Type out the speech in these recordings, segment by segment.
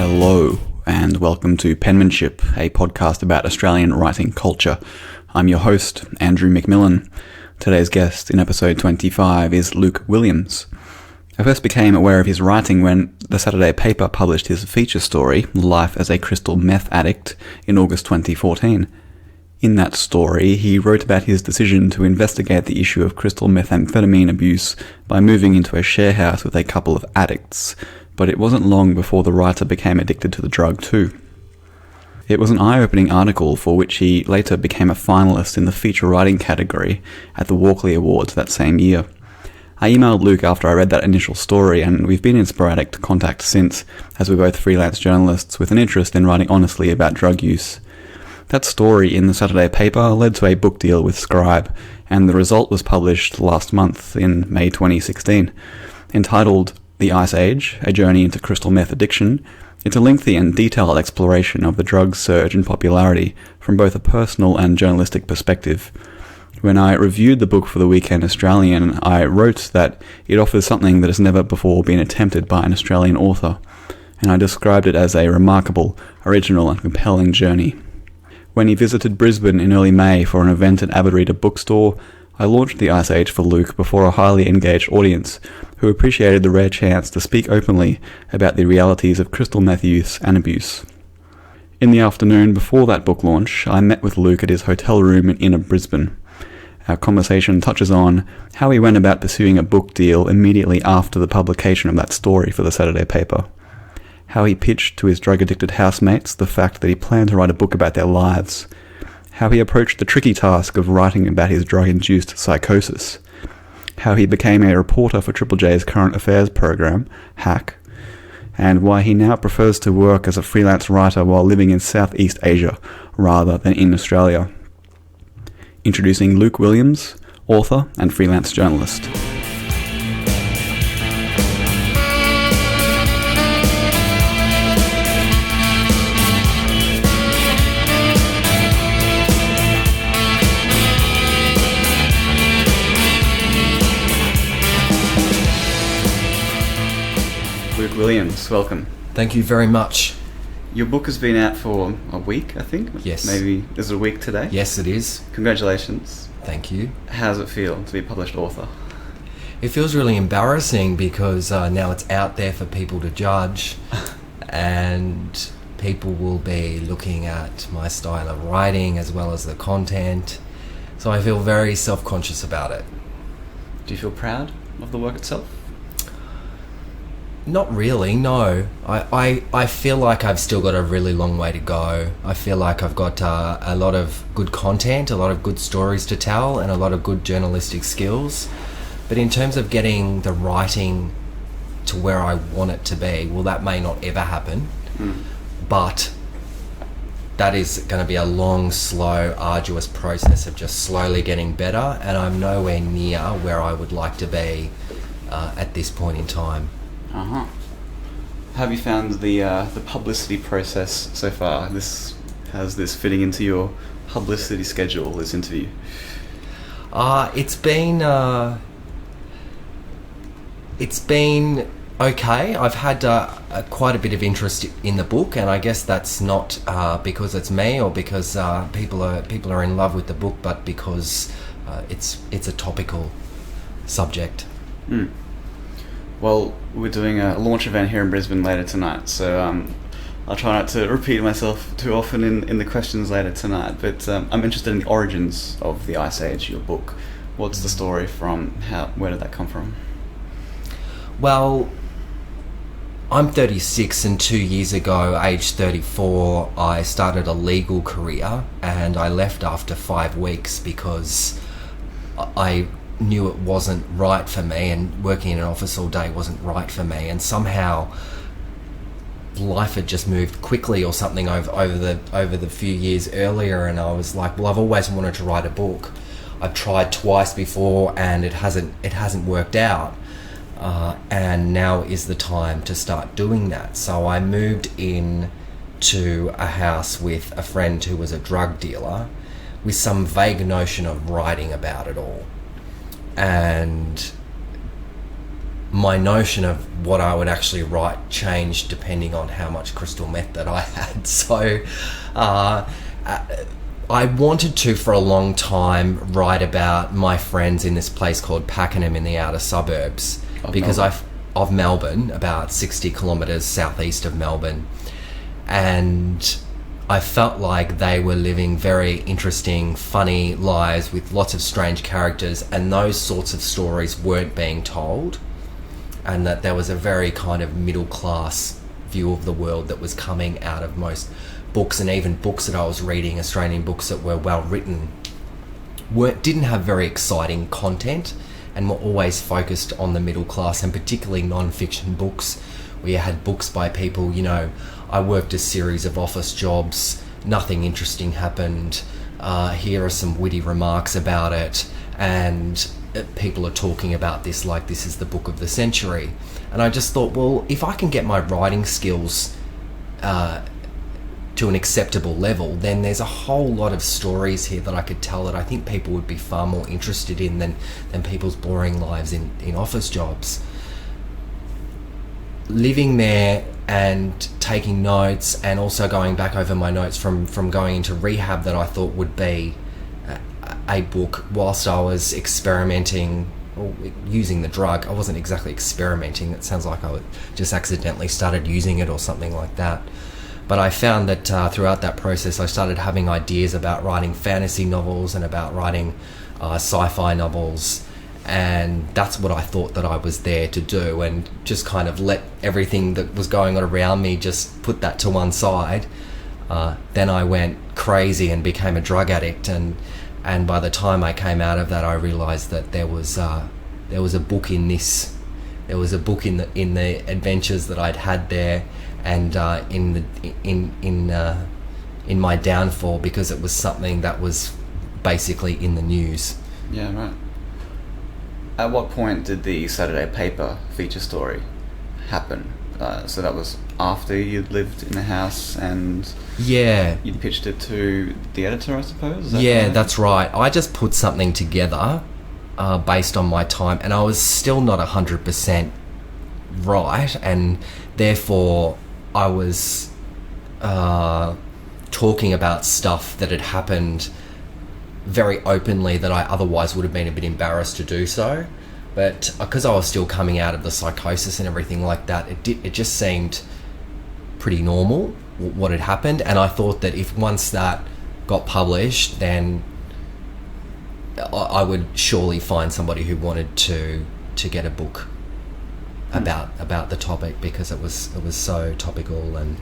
Hello, and welcome to Penmanship, a podcast about Australian writing culture. I'm your host, Andrew McMillen. Today's guest in episode 25 is Luke Williams. I first became aware of his writing when the Saturday paper published his feature story, Life as a Crystal-Meth Addict, in August 2014. In that story, he wrote about his decision to investigate the issue of crystal methamphetamine abuse by moving into a share house with a couple of addicts, but it wasn't long before the writer became addicted to the drug too. It was an eye-opening article for which he later became a finalist in the feature writing category at the Walkley Awards that same year. I emailed Luke after I read that initial story, and we've been in sporadic contact since, as we're both freelance journalists with an interest in writing honestly about drug use. That story in the Saturday paper led to a book deal with Scribe, and the result was published last month in May 2016. Entitled The Ice Age, A Journey Into Crystal-Meth Addiction, it's a lengthy and detailed exploration of the drug's surge in popularity from both a personal and journalistic perspective. When I reviewed the book for the Weekend Australian, I wrote that it offers something that has never before been attempted by an Australian author, and I described it as a remarkable, original and compelling journey. When he visited Brisbane in early May for an event at Avid Reader bookstore, I launched The Ice Age for Luke before a highly engaged audience who appreciated the rare chance to speak openly about the realities of crystal meth use and abuse. In the afternoon before that book launch, I met with Luke at his hotel room in inner Brisbane. Our conversation touches on how he went about pursuing a book deal immediately after the publication of that story for the Saturday paper, how he pitched to his drug-addicted housemates the fact that he planned to write a book about their lives, how he approached the tricky task of writing about his drug-induced psychosis, how he became a reporter for Triple J's current affairs program, Hack, and why he now prefers to work as a freelance writer while living in Southeast Asia rather than in Australia. Introducing Luke Williams, author and freelance journalist. Luke Williams, welcome. Thank you very much. Your book has been out for a week, I think? Yes. Maybe, is it a week today? Yes, it is. Congratulations. Thank you. How does it feel to be a published author? It feels really embarrassing because now it's out there for people to judge and people will be looking at my style of writing as well as the content. So I feel very self-conscious about it. Do you feel proud of the work itself? Not really, no. I feel like I've still got a really long way to go. I feel like I've got a lot of good content, a lot of good stories to tell, and a lot of good journalistic skills. But in terms of getting the writing to where I want it to be, well, that may not ever happen. But that is going to be a long, slow, arduous process of just slowly getting better, and I'm nowhere near where I would like to be at this point in time. How have you found the publicity process so far? How's this fitting into your publicity schedule, this interview? It's been okay. I've had quite a bit of interest in the book, and I guess that's not because it's me or because people are in love with the book, but because it's a topical subject. Well, we're doing a launch event here in Brisbane later tonight, so I'll try not to repeat myself too often in the questions later tonight, but I'm interested in the origins of The Ice Age, your book. What's the story from? Where did that come from? Well, I'm 36 and 2 years ago, aged 34, I started a legal career and I left after 5 weeks because I knew it wasn't right for me, and working in an office all day wasn't right for me, and somehow life had just moved quickly or something over the few years earlier, and I was like, well, I've always wanted to write a book. I've tried twice before and it hasn't worked out, and now is the time to start doing that. So I moved in to a house with a friend who was a drug dealer with some vague notion of writing about it all. And my notion of what I would actually write changed depending on how much crystal meth that I had. So I wanted to, for a long time, write about my friends in this place called Pakenham in the outer suburbs of Melbourne, about 60 kilometres southeast of Melbourne. And I felt like they were living very interesting, funny lives with lots of strange characters, and those sorts of stories weren't being told, and that there was a very kind of middle class view of the world that was coming out of most books, and even books that I was reading, Australian books that were well written, didn't have very exciting content and were always focused on the middle class, and particularly non-fiction books, where you had books by people, I worked a series of office jobs, nothing interesting happened, here are some witty remarks about it, and people are talking about this like this is the book of the century. And I just thought, well, if I can get my writing skills to an acceptable level, then there's a whole lot of stories here that I could tell that I think people would be far more interested in than people's boring lives in office jobs. Living there and taking notes, and also going back over my notes from going into rehab, that I thought would be a book whilst I was experimenting or using the drug. I wasn't exactly experimenting. It sounds like I just accidentally started using it or something like that. But I found that throughout that process, I started having ideas about writing fantasy novels and about writing sci-fi novels. And that's what I thought that I was there to do, and just kind of let everything that was going on around me, just put that to one side. Then I went crazy and became a drug addict, and by the time I came out of that, I realized that there was a book in this. There was a book in the adventures that I'd had there, and in my downfall, because it was something that was basically in the news. Yeah, right. At what point did the Saturday paper feature story happen? So that was after you'd lived in the house and you'd pitched it to the editor, I suppose? That's right. I just put something together based on my time, and I was still not 100% right, and therefore I was talking about stuff that had happened very openly that I otherwise would have been a bit embarrassed to do so. But because I was still coming out of the psychosis and everything like that, it just seemed pretty normal what had happened. And I thought that if once that got published, then I would surely find somebody who wanted to get a book about the topic, because it was so topical, and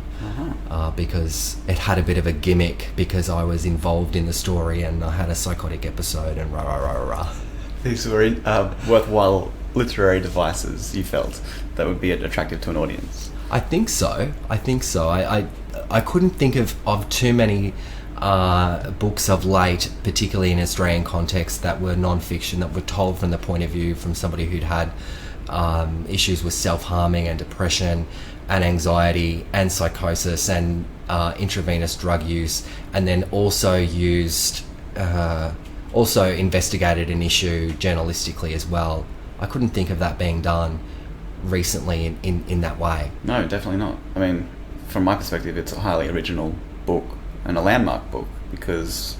because it had a bit of a gimmick, because I was involved in the story and I had a psychotic episode and rah rah rah rah. These were worthwhile literary devices, you felt, that would be attractive to an audience. I think so. I couldn't think of too many books of late, particularly in Australian context, that were non-fiction, that were told from the point of view from somebody who'd had issues with self-harming and depression and anxiety and psychosis and intravenous drug use, and then also investigated an issue journalistically as well. I couldn't think of that being done recently in that way. No, definitely not. I mean, from my perspective, it's a highly original book and a landmark book, because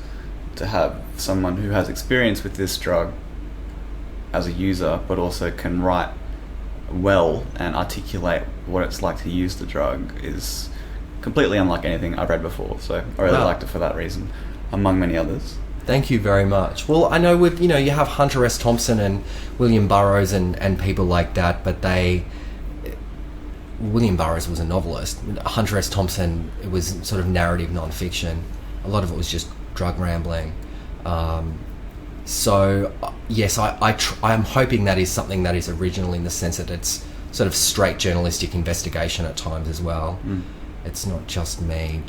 to have someone who has experience with this drug as a user, but also can write well and articulate what it's like to use the drug, is completely unlike anything I've read before. So I really liked it for that reason, among many others. Thank you very much. Well, I know you have Hunter S. Thompson and William Burroughs and people like that, but William Burroughs was a novelist. Hunter S. Thompson, it was sort of narrative non-fiction. A lot of it was just drug rambling. So yes, I'm hoping that is something that is original, in the sense that it's sort of straight journalistic investigation at times as well. It's not just me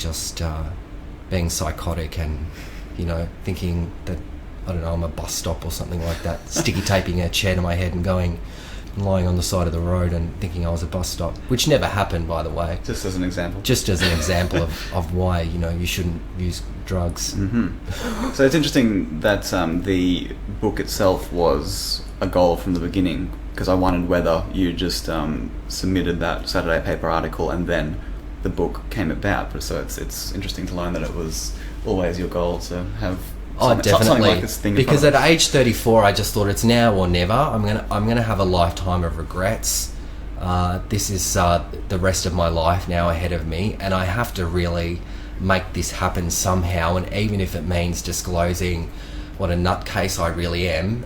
being psychotic and thinking that, I don't know, I'm a bus stop or something like that, sticky taping a chair to my head and lying on the side of the road and thinking I was a bus stop, which never happened, by the way. Just as an example. of why you shouldn't use drugs. Mm-hmm. So it's interesting that the book itself was a goal from the beginning, because I wondered whether you just submitted that Saturday paper article and then the book came about. But so it's interesting to learn that it was always your goal to have something like this thing. Because at age 34, I just thought it's now or never. I'm gonna have a lifetime of regrets. This is the rest of my life now ahead of me, and I have to really make this happen somehow. And even if it means disclosing what a nutcase I really am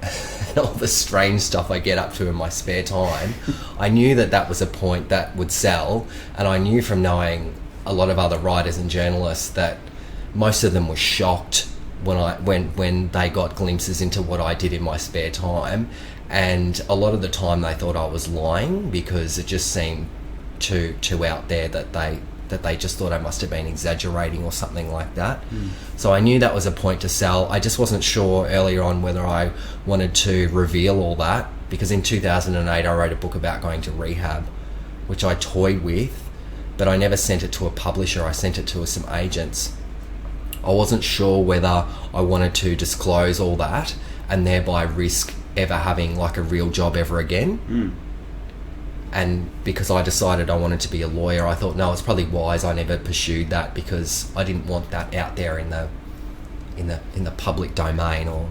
and all the strange stuff I get up to in my spare time, I knew that was a point that would sell. And I knew from knowing a lot of other writers and journalists that most of them were shocked when they got glimpses into what I did in my spare time. And a lot of the time they thought I was lying, because it just seemed too out there that they just thought I must have been exaggerating or something like that. So I knew that was a point to sell. I just wasn't sure earlier on whether I wanted to reveal all that, because in 2008 I wrote a book about going to rehab, which I toyed with, but I never sent it to a publisher. I sent it to some agents. I wasn't sure whether I wanted to disclose all that and thereby risk ever having like a real job ever again. And because I decided I wanted to be a lawyer, I thought, no, it's probably wise I never pursued that, because I didn't want that out there in the public domain or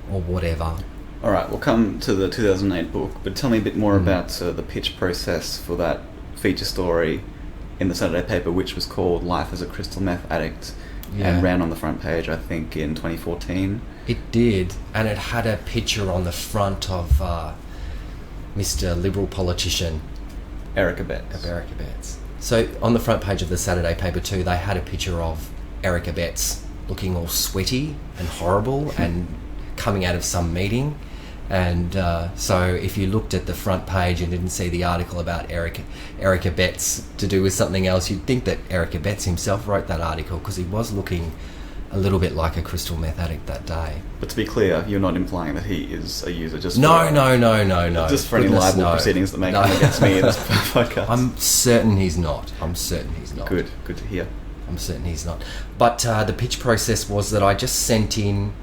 whatever. All right, we'll come to the 2008 book, but tell me a bit more about the pitch process for that feature story in the Saturday paper, which was called Life as a Crystal-Meth Addict, and ran on the front page, I think, in 2014. It did, and it had a picture on the front of Mr. Liberal politician Eric Abetz. So on the front page of the Saturday paper too, they had a picture of Eric Abetz looking all sweaty and horrible and coming out of some meeting. And so if you looked at the front page and didn't see the article about Eric Abetz to do with something else, you'd think that Eric Abetz himself wrote that article, because he was looking a little bit like a crystal meth addict that day. But to be clear, you're not implying that he is a user, just No. Just for any libel proceedings that may come against me in this podcast. I'm certain he's not. Good to hear. I'm certain he's not. But the pitch process was that I just sent in,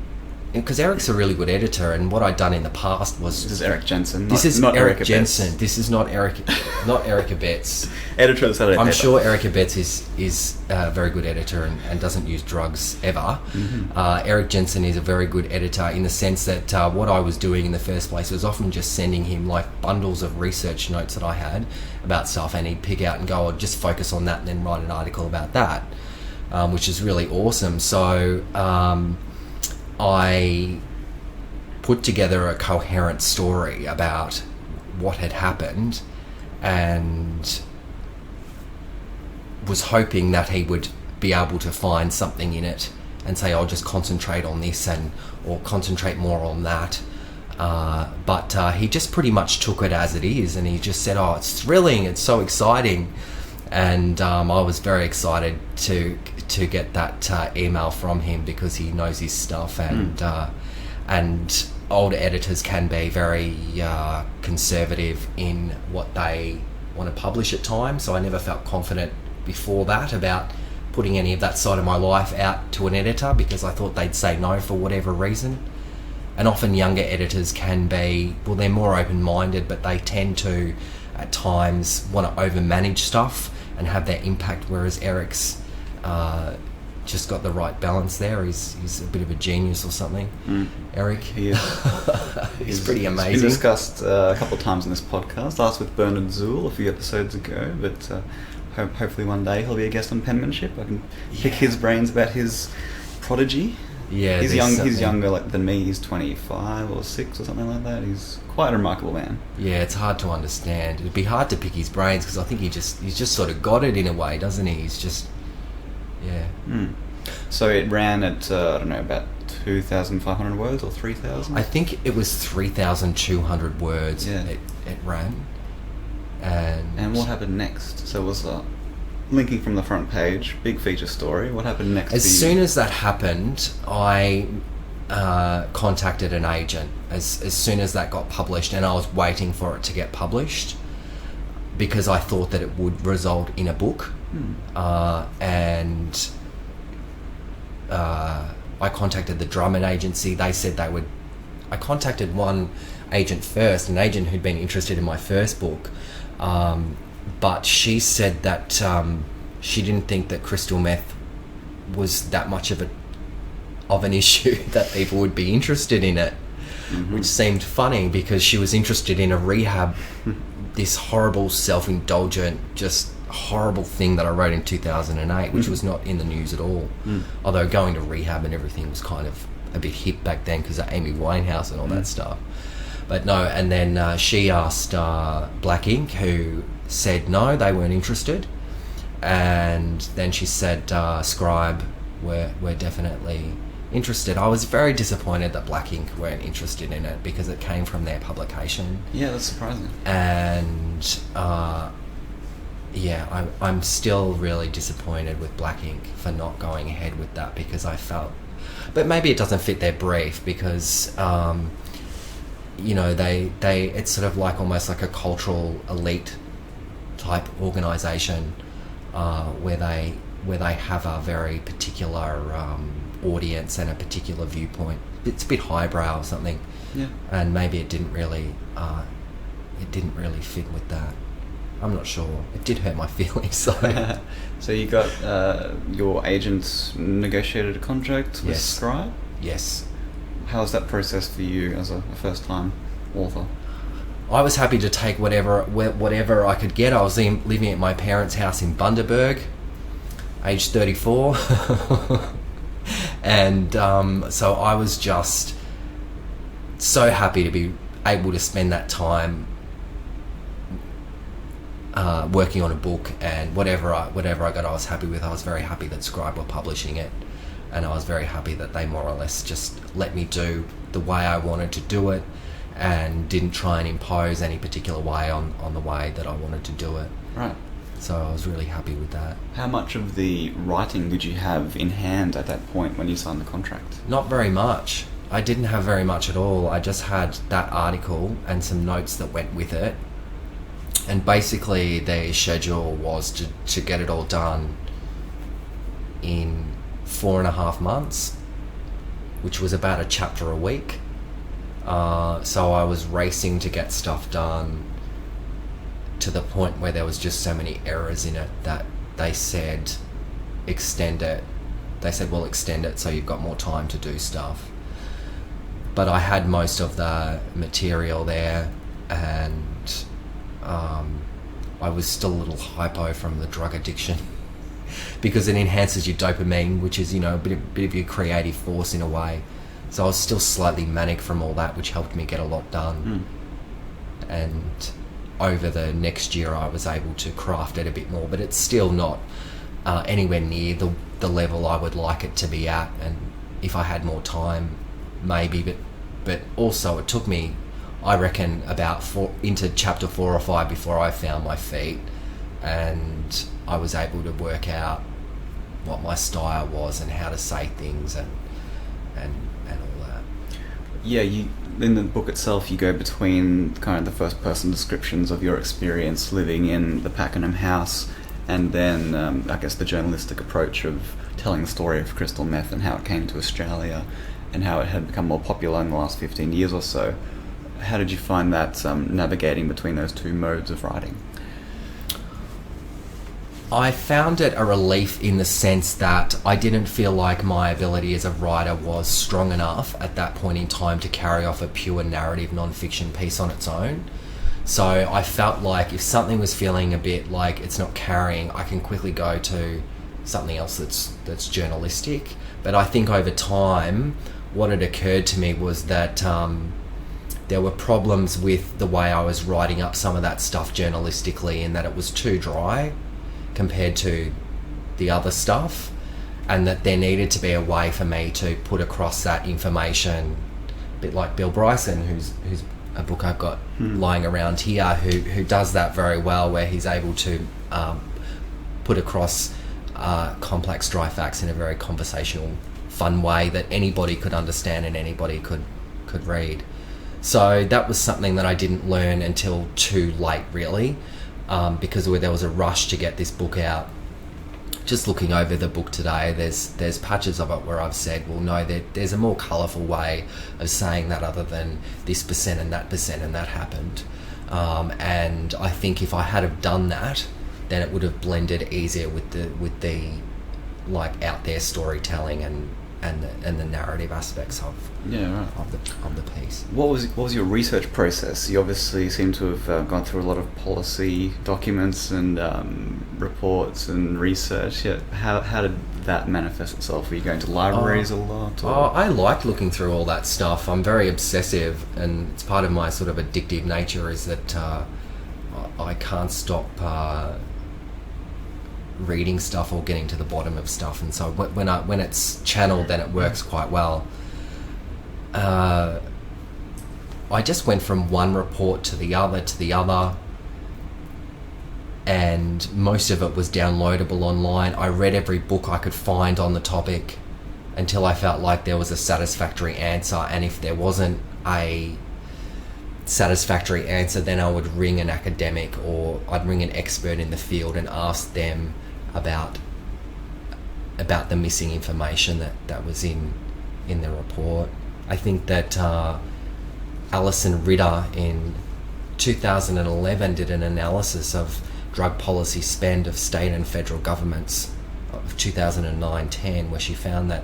because Eric's a really good editor, and what I'd done in the past was... This is Eric Jensen. This is not Eric Jensen. This is not Eric Abetz. Editor of the Saturday paper. I'm sure Eric Abetz is a very good editor and doesn't use drugs ever. Eric Jensen is a very good editor in the sense that what I was doing in the first place was often just sending him like bundles of research notes that I had about stuff, and he'd pick out and go, I'll just focus on that and then write an article about that, which is really awesome. So I put together a coherent story about what had happened, and was hoping that he would be able to find something in it and say, I'll just concentrate on this or concentrate more on that. But he just pretty much took it as it is, and he just said, oh, it's thrilling, it's so exciting. And I was very excited to get that email from him, because he knows his stuff, and older editors can be very conservative in what they want to publish at times. So I never felt confident before that about putting any of that side of my life out to an editor, because I thought they'd say no for whatever reason. And often younger editors can be, well, they're more open-minded, but they tend to at times want to over-manage stuff and have their impact, whereas Eric's just got the right balance there. He's a bit of a genius or something. Eric, he is. he's pretty amazing. He's been discussed a couple of times in this podcast. Last with Bernard Zool a few episodes ago, but hopefully one day he'll be a guest on Penmanship. I can pick his brains about his prodigy. Yeah, he's young. He's younger than me. He's 25 or 6 or something like that. He's quite a remarkable man. Yeah, it's hard to understand. It'd be hard to pick his brains, because I think he's just sort of got it in a way, doesn't he? He's just, yeah. So it ran at I don't know, about 2,500 words or 3,000. I think it was 3,200 words. Yeah. It ran. And what happened next? So it was linking from the front page, big feature story. What happened next? As soon as that happened, I contacted an agent as soon as that got published, and I was waiting for it to get published because I thought that it would result in a book. And I contacted the Drummond agency. They said they would I contacted one agent first, an agent who'd been interested in my first book, but she said that she didn't think that crystal meth was that much of an issue that people would be interested in it, which seemed funny because she was interested in a rehab, this horrible, self-indulgent, just horrible thing that I wrote in 2008, which was not in the news at all. Although going to rehab and everything was kind of a bit hip back then because of Amy Winehouse and all that stuff. But no, and then she asked Black Ink, who said no, they weren't interested. And then she said Scribe were definitely interested. I was very disappointed that Black Ink weren't interested in it because it came from their publication. Yeah, that's surprising. And I'm still really disappointed with Black Ink for not going ahead with that because I felt, but maybe it doesn't fit their brief because they it's sort of like almost like a cultural elite type organisation where they have a very particular audience and a particular viewpoint. It's a bit highbrow or something, and maybe it didn't really fit with that. I'm not sure. It did hurt my feelings. So you got your agent negotiated a contract with Scribe? Yes. How was that process for you as a first-time author? I was happy to take whatever I could get. I was living at my parents' house in Bundaberg, age 34. And so I was just so happy to be able to spend that time working on a book, and whatever I got, I was happy with. I was very happy that Scribe were publishing it, and I was very happy that they more or less just let me do the way I wanted to do it and didn't try and impose any particular way on the way that I wanted to do it. Right. So I was really happy with that. How much of the writing did you have in hand at that point when you signed the contract? Not very much. I didn't have very much at all. I just had that article and some notes that went with it. And basically the schedule was to get it all done in 4.5 months, which was about a chapter a week. So I was racing to get stuff done to the point where there was just so many errors in it that they said, extend it. They said, well, extend it so you've got more time to do stuff. But I had most of the material there, and I was still a little hypo from the drug addiction because it enhances your dopamine, which is, a bit of your creative force in a way. So I was still slightly manic from all that, which helped me get a lot done. And over the next year I was able to craft it a bit more, but it's still not anywhere near the level I would like it to be at. And if I had more time, maybe, but also it took me, I reckon, about into chapter 4 or 5 before I found my feet, and I was able to work out what my style was and how to say things and all that. Yeah, in the book itself, you go between kind of the first-person descriptions of your experience living in the Pakenham house, and then I guess the journalistic approach of telling the story of crystal meth and how it came to Australia and how it had become more popular in the last 15 years or so. How did you find that navigating between those two modes of writing? I found it a relief in the sense that I didn't feel like my ability as a writer was strong enough at that point in time to carry off a pure narrative non-fiction piece on its own. So I felt like if something was feeling a bit like it's not carrying, I can quickly go to something else that's journalistic. But I think over time, what had occurred to me was that there were problems with the way I was writing up some of that stuff journalistically, in that it was too dry compared to the other stuff, and that there needed to be a way for me to put across that information, a bit like Bill Bryson, who's a book I've got lying around here, who does that very well, where he's able to put across complex dry facts in a very conversational, fun way that anybody could understand and anybody could read. So that was something that I didn't learn until too late, really, because there was a rush to get this book out just looking over the book today, there's patches of it where I've said, well, no, there's a more colourful way of saying that other than this percent and that happened. And I think if I had have done that, then it would have blended easier with the like out there storytelling and the narrative aspects of the piece. What was your research process? You obviously seem to have gone through a lot of policy documents and reports and research. Yeah, how did that manifest itself? Were you going to libraries a lot? I like looking through all that stuff. I'm very obsessive, and it's part of my sort of addictive nature is that I can't stop reading stuff or getting to the bottom of stuff, and so when it's channeled, then it works quite well. I just went from one report to the other, and most of it was downloadable online. I read every book I could find on the topic until I felt like there was a satisfactory answer, and if there wasn't a satisfactory answer, then I would ring an academic or I'd ring an expert in the field and ask them about the missing information that was in the report. I think that Alison Ritter in 2011 did an analysis of drug policy spend of state and federal governments of 2009-10, where she found that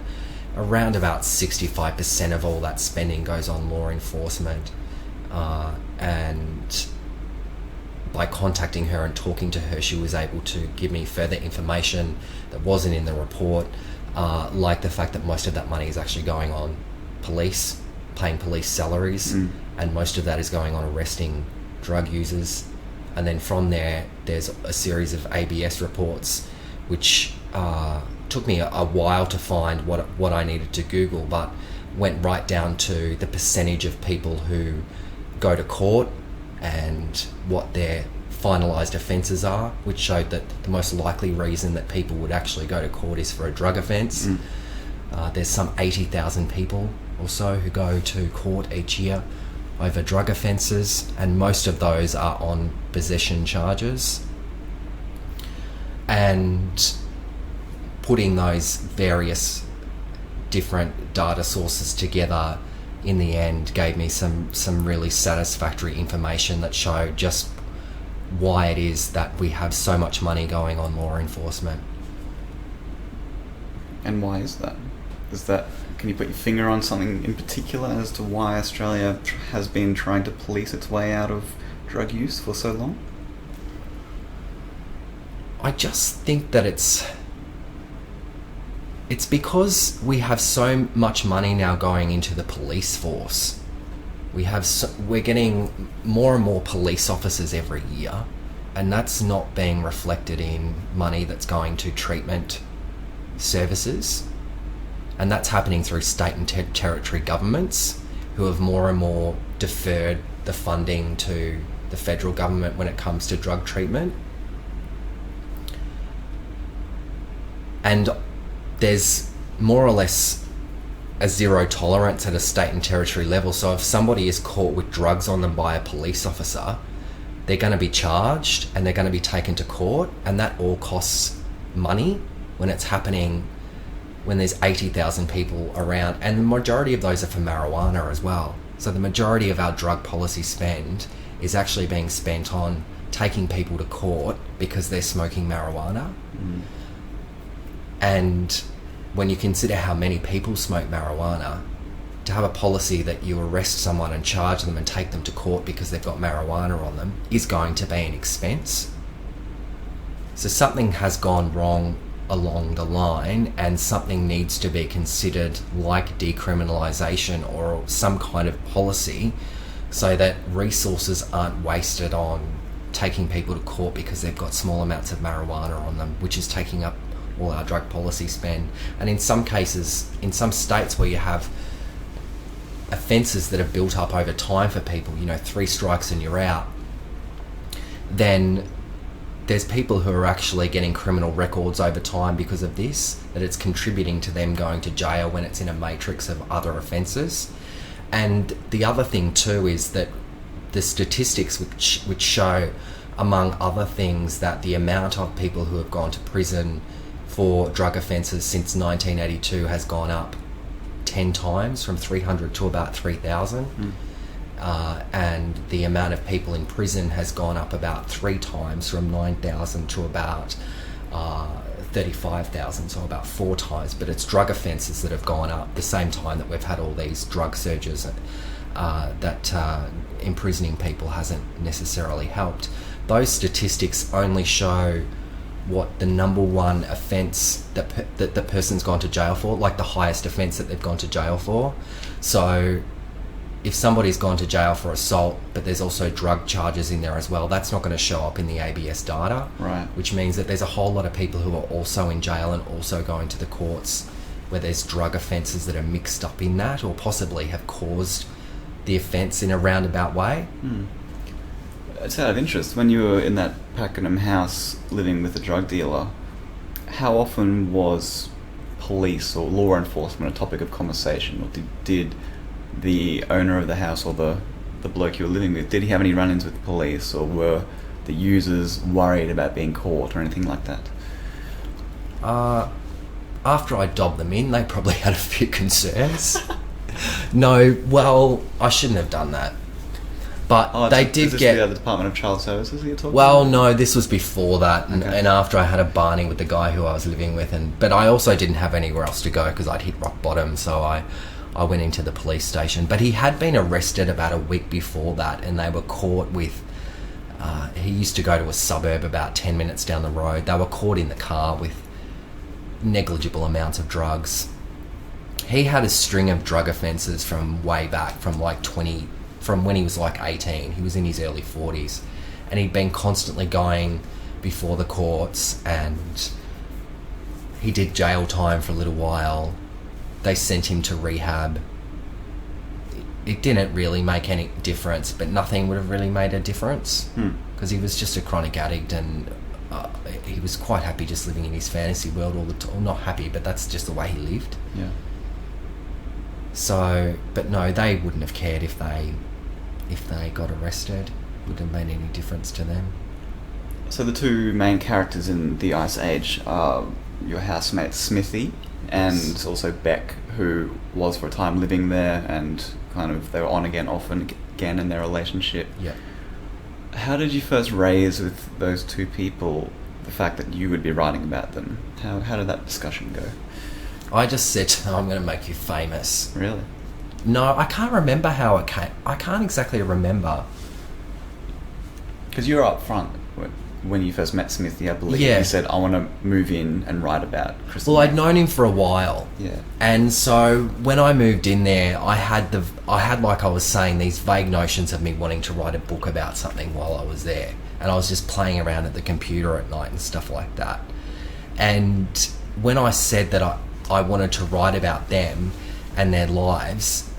around about 65% of all that spending goes on law enforcement, and by contacting her and talking to her, she was able to give me further information that wasn't in the report, like the fact that most of that money is actually going on police, paying police salaries, and most of that is going on arresting drug users. And then from there, there's a series of ABS reports, which took me a while to find what I needed to Google, but went right down to the percentage of people who go to court and what their finalised offences are, which showed that the most likely reason that people would actually go to court is for a drug offence. There's some 80,000 people or so who go to court each year over drug offences, and most of those are on possession charges. And putting those various different data sources together in the end gave me some really satisfactory information that showed just why it is that we have so much money going on law enforcement. And why is that? Can you put your finger on something in particular as to why Australia has been trying to police its way out of drug use for so long? I just think that it's because we have so much money now going into the police force. We're getting more and more police officers every year, and that's not being reflected in money that's going to treatment services. And that's happening through state and territory governments who have more and more deferred the funding to the federal government when it comes to drug treatment. And there's more or less a zero tolerance at a state and territory level. So if somebody is caught with drugs on them by a police officer, they're going to be charged and they're going to be taken to court, and that all costs money when it's happening when there's 80,000 people around, and the majority of those are for marijuana as well. So the majority of our drug policy spend is actually being spent on taking people to court because they're smoking marijuana. And when you consider how many people smoke marijuana, to have a policy that you arrest someone and charge them and take them to court because they've got marijuana on them is going to be an expense. So something has gone wrong along the line, and something needs to be considered, like decriminalisation or some kind of policy, so that resources aren't wasted on taking people to court because they've got small amounts of marijuana on them, which is taking up all our drug policy spend. And in some cases, in some states where you have offences that are built up over time for people, 3 strikes and you're out, then there's people who are actually getting criminal records over time because of this, that it's contributing to them going to jail when it's in a matrix of other offences. And the other thing too is that the statistics which show, among other things, that the amount of people who have gone to prison for drug offences since 1982 has gone up 10 times, from 300 to about 3,000. And the amount of people in prison has gone up about 3 times, from 9,000 to about 35,000, so about 4 times. But it's drug offences that have gone up the same time that we've had all these drug surges, that imprisoning people hasn't necessarily helped. Those statistics only show what the number one offence that the person's gone to jail for, like the highest offence that they've gone to jail for. So if somebody's gone to jail for assault, but there's also drug charges in there as well, that's not going to show up in the ABS data. Right. Which means that there's a whole lot of people who are also in jail and also going to the courts where there's drug offences that are mixed up in that, or possibly have caused the offence in a roundabout way. It's out of interest, when you were in that Pakenham house living with a drug dealer, how often was police or law enforcement a topic of conversation? Or did the owner of the house, or the bloke you were living with, did he have any run-ins with the police, or were the users worried about being caught or anything like that? After I dobbed them in, they probably had a few concerns. No, well, I shouldn't have done that. But they did get... the Department of Child Services that you're talking Well, about? no, this was before that, and, Okay. and after I had a barney with the guy who I was living with, but I also didn't have anywhere else to go because I'd hit rock bottom, so I went into the police station. But he had been arrested about a week before that, and they were caught with... he used to go to a suburb about 10 minutes down the road. They were caught in the car with negligible amounts of drugs. He had a string of drug offences from way back, from when he was like 18. He was in his early 40s, and he'd been constantly going before the courts, and he did jail time for a little while. They sent him to rehab. It didn't really make any difference, but nothing would have really made a difference because he was just a chronic addict, and he was quite happy just living in his fantasy world all the time. Not happy, but that's just the way he lived. Yeah. So, but no, they wouldn't have cared if they got arrested. Wouldn't have made any difference to them. So the two main characters in The Ice Age are your housemate Smithy and also Beck, who was for a time living there, and kind of they were on again, off and again in their relationship. Yeah. How did you first raise with those two people the fact that you would be writing about them? How did that discussion go? I just said, I'm going to make you famous. Really? No, I can't remember how it came. I can't exactly remember. Because you were up front when you first met Smithy, I believe. Yeah. You said, I want to move in and write about Crystal Well, Meth. I'd known him for a while. Yeah. And so when I moved in there, I had like I was saying, these vague notions of me wanting to write a book about something while I was there. And I was just playing around at the computer at night and stuff like that. And when I said that I wanted to write about them and their lives,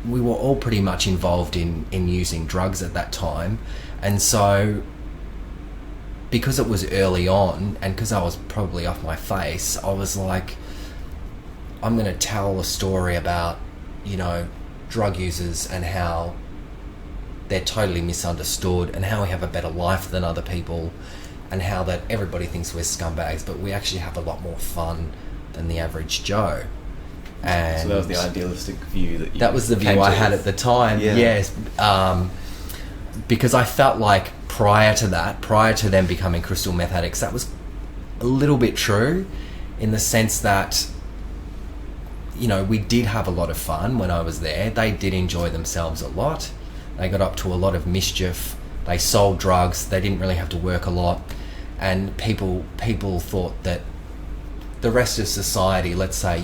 we were all pretty much involved in using drugs at that time. And so because it was early on, and because I was probably off my face, I was like, I'm going to tell a story about, drug users and how they're totally misunderstood, and how we have a better life than other people, and how that everybody thinks we're scumbags, but we actually have a lot more fun than the average Joe. And so that was the idealistic view that was the view I had at the time. Yeah. Yes. Because I felt like prior to them becoming crystal meth addicts, that was a little bit true, in the sense that, we did have a lot of fun when I was there. They did enjoy themselves a lot. They got up to a lot of mischief. They sold drugs. They didn't really have to work a lot. And people thought that the rest of society, let's say,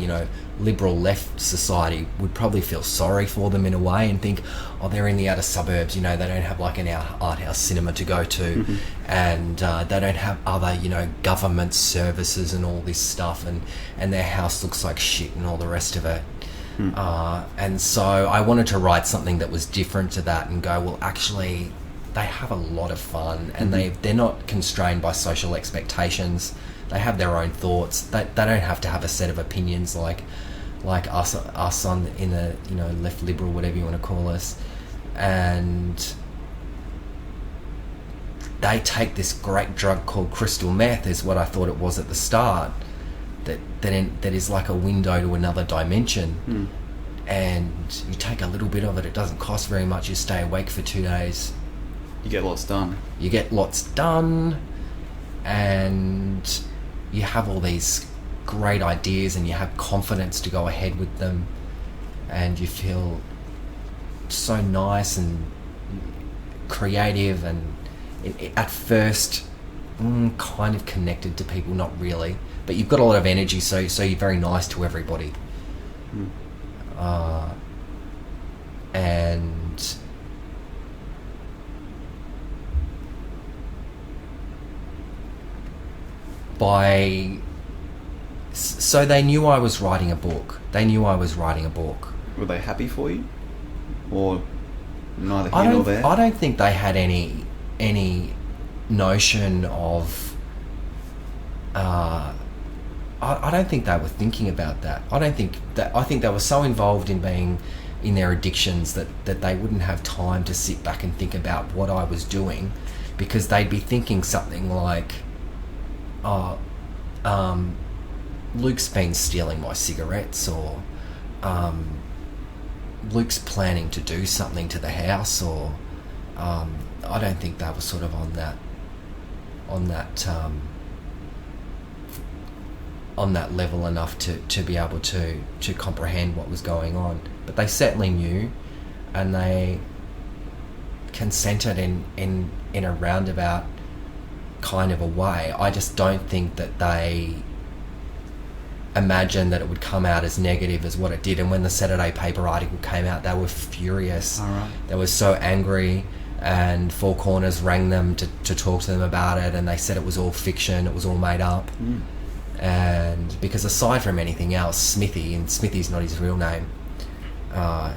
liberal left society, would probably feel sorry for them in a way and think, oh, they're in the outer suburbs, they don't have like an art house cinema to go to, and they don't have other, government services and all this stuff, and their house looks like shit and all the rest of it. And so I wanted to write something that was different to that and go, well, actually, they have a lot of fun, and they're not constrained by social expectations. They have their own thoughts. They don't have to have a set of opinions like us on in the left liberal, whatever you want to call us. And they take this great drug called crystal meth, is what I thought it was at the start, that is like a window to another dimension. And you take a little bit of it, it doesn't cost very much, you stay awake for 2 days. You get lots done. You get lots done, and you have all these great ideas, and you have confidence to go ahead with them, and you feel so nice and creative, and at first kind of connected to people, not really, but you've got a lot of energy, so you're very nice to everybody. And so they knew I was writing a book. Were they happy for you? Or neither here nor there? I don't think they had any notion of... I don't think they were thinking about that. I think they were so involved in being in their addictions that they wouldn't have time to sit back and think about what I was doing, because they'd be thinking something like, Luke's been stealing my cigarettes, or Luke's planning to do something to the house, or I don't think they were sort of on that level enough to be able to comprehend what was going on. But they certainly knew, and they consented in a roundabout kind of a way. I just don't think that they imagined that it would come out as negative as what it did. And when the Saturday paper article came out, they were furious. All right. They were so angry, and Four Corners rang them to talk to them about it, and they said it was all fiction, it was all made up. And because aside from anything else, Smithy, and Smithy's not his real name,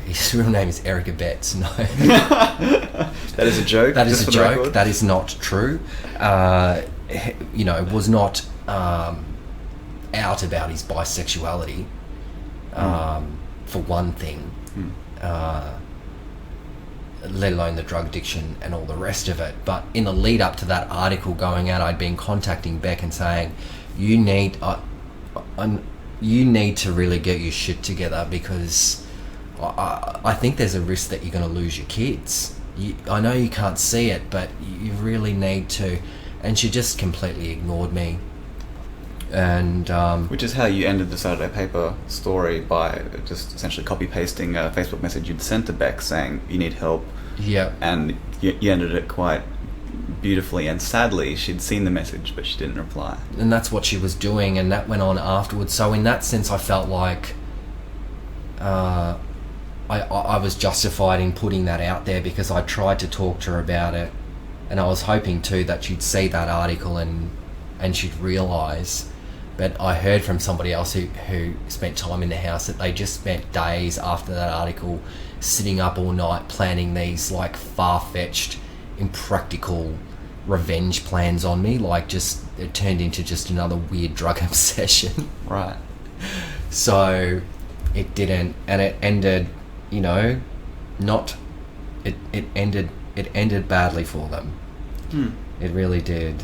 his real name is Erica Betts. No. That is a joke. That is a joke. That is not true. Was not out about his bisexuality, for one thing, let alone the drug addiction and all the rest of it. But in the lead up to that article going out, I'd been contacting Beck and saying, you need to really get your shit together, because I think there's a risk that you're going to lose your kids. I know you can't see it, but you really need to. And she just completely ignored me. And which is how you ended the Saturday paper story, by just essentially copy pasting a Facebook message you'd sent to Beck saying you need help. Yeah. And you ended it quite beautifully, and sadly she'd seen the message but she didn't reply. And that's what she was doing, and that went on afterwards. So in that sense, I felt like I was justified in putting that out there, because I tried to talk to her about it, and I was hoping too that she'd see that article and she'd realise. But I heard from somebody else who spent time in the house that they just spent days after that article sitting up all night planning these like far-fetched, impractical revenge plans on me. Like, just it turned into just another weird drug obsession. Right. So it didn't, and it ended, it ended badly for them. It really did.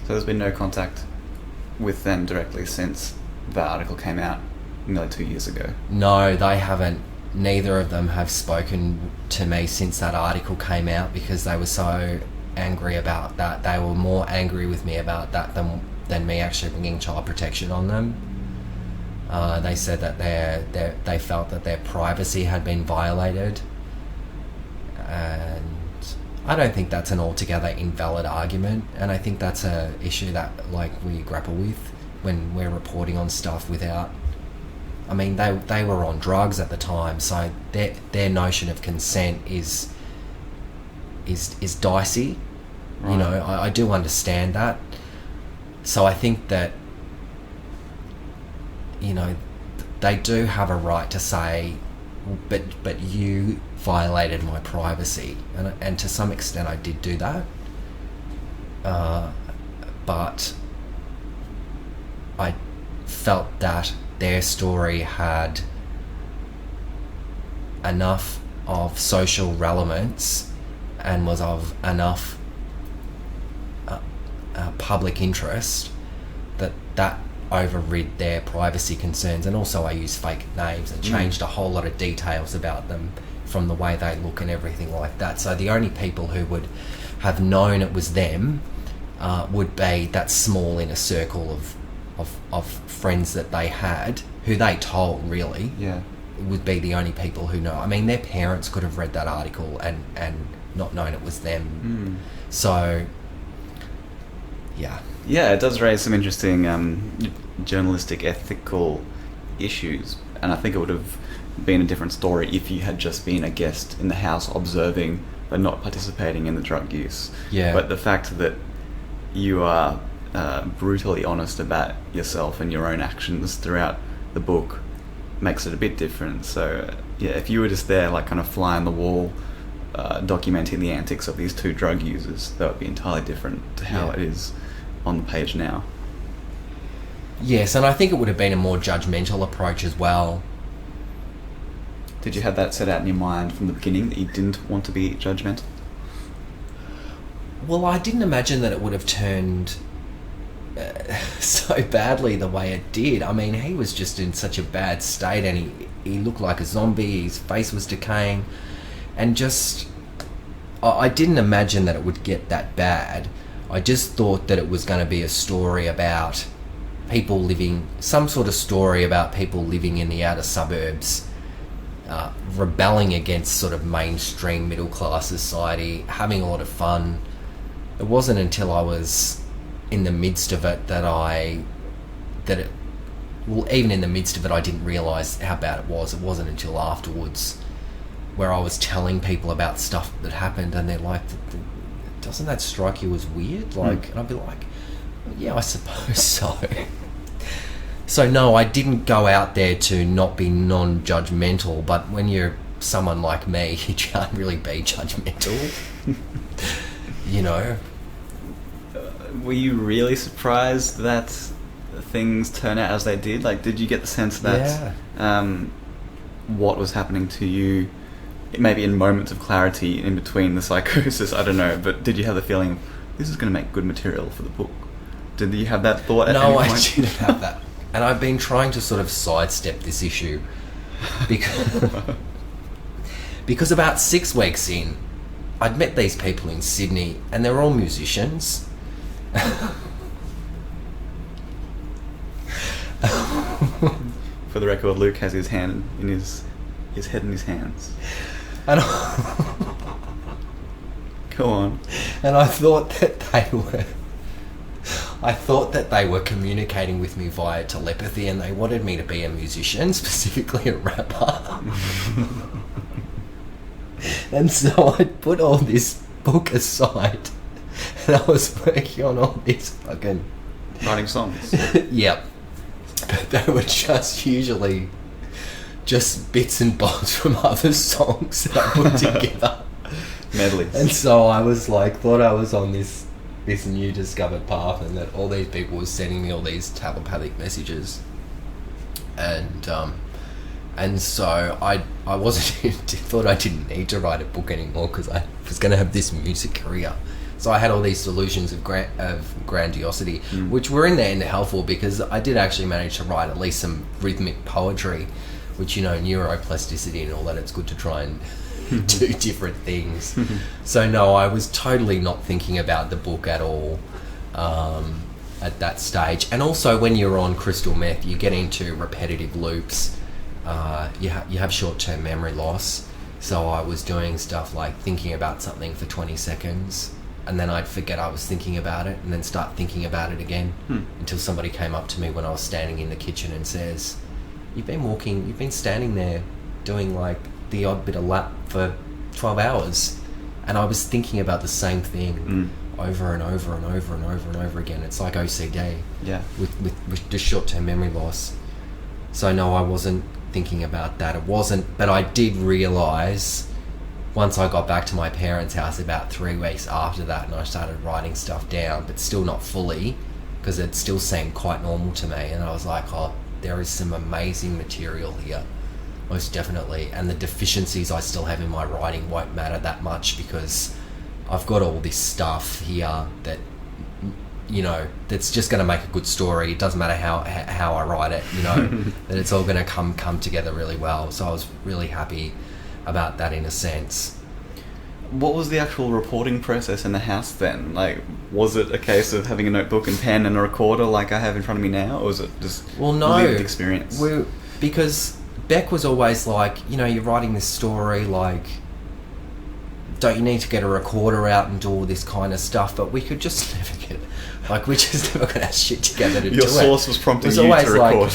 So there's been no contact with them directly since that article came out nearly 2 years ago? No, they haven't. Neither of them have spoken to me since that article came out, because they were so angry about that. They were more angry with me about that than me actually bringing child protection on them. They said that they felt that their privacy had been violated, and I don't think that's an altogether invalid argument, and I think that's a issue that we grapple with when we're reporting on stuff without. I mean, they were on drugs at the time, so their notion of consent is dicey. Right. I do understand that. So I think that they do have a right to say, but you violated my privacy, and to some extent I did do that, but I felt that their story had enough of social relevance and was of enough public interest, that overrid their privacy concerns. And also I use fake names and changed a whole lot of details about them from the way they look and everything like that. So the only people who would have known it was them would be that small inner circle of friends that they had, who they told, really. Yeah. Would be the only people who know. I mean, their parents could have read that article and not known it was them. So, yeah. Yeah, it does raise some interesting journalistic ethical issues, and I think it would have been a different story if you had just been a guest in the house observing but not participating in the drug use. Yeah. But the fact that you are brutally honest about yourself and your own actions throughout the book makes it a bit different. So yeah, if you were just there like kind of fly on the wall documenting the antics of these two drug users, that would be entirely different to how it is on the page now. Yes, and I think it would have been a more judgmental approach as well. Did you have that set out in your mind from the beginning, that you didn't want to be judgmental? Well, I didn't imagine that it would have turned so badly the way it did. I mean, he was just in such a bad state, and he looked like a zombie, his face was decaying, and just... I didn't imagine that it would get that bad. I just thought that it was going to be a story about people living... some sort of story about people living in the outer suburbs, rebelling against sort of mainstream middle-class society, having a lot of fun. It wasn't until I was in the midst of it even in the midst of it, I didn't realise how bad it was. It wasn't until afterwards where I was telling people about stuff that happened, and they're like, doesn't that strike you as weird? Like, and I'd be like, yeah, I suppose so. So no, I didn't go out there to not be non-judgmental, but when you're someone like me, you can't really be judgmental. You know? Were you really surprised that things turn out as they did? Like, did you get the sense that what was happening to you, maybe in moments of clarity in between the psychosis, I don't know, but did you have the feeling, this is going to make good material for the book? Did you have that thought at any point? No, I didn't have that. And I've been trying to sort of sidestep this issue because about 6 weeks in, I'd met these people in Sydney, and they're all musicians. For the record, Luke has his hand in his head in his hands. And Go on. And I thought that they were communicating with me via telepathy, and they wanted me to be a musician, specifically a rapper. And so I put all this book aside, and I was working on all these fucking... writing songs. Yep. But they were just usually just bits and bobs from other songs that I put together. Medleys. And so I was like, thought I was on this new discovered path, and that all these people were sending me all these telepathic messages. And so I wasn't thought I didn't need to write a book anymore, because I was going to have this music career. So I had all these delusions of grandiosity, which were in the end helpful, because I did actually manage to write at least some rhythmic poetry, which, you know, neuroplasticity and all that, it's good to try and do different things. So no, I was totally not thinking about the book at all at that stage. And also, when you're on crystal meth, you get into repetitive loops. You have short-term memory loss. So I was doing stuff like thinking about something for 20 seconds, and then I'd forget I was thinking about it, and then start thinking about it again until somebody came up to me when I was standing in the kitchen and says, you've been standing there doing like the odd bit of lap for 12 hours. And I was thinking about the same thing over and over and over and over and over again. It's like OCD with just short-term memory loss. So no, I wasn't thinking about that. It wasn't, but I did realise once I got back to my parents' house about 3 weeks after that, and I started writing stuff down, but still not fully, because it still seemed quite normal to me. And I was like, oh, there is some amazing material here, most definitely. And the deficiencies I still have in my writing won't matter that much, because I've got all this stuff here that that's just going to make a good story. It doesn't matter how I write it, that it's all going to come together really well. So I was really happy about that in a sense. What was the actual reporting process in the house then? Like, was it a case of having a notebook and pen and a recorder like I have in front of me now, or was it just lived experience? Because Beck was always like, you're writing this story, like, don't you need to get a recorder out and do all this kind of stuff? But we could just never get it. Like, we just never got our shit together to do it. Your source was prompting you to record.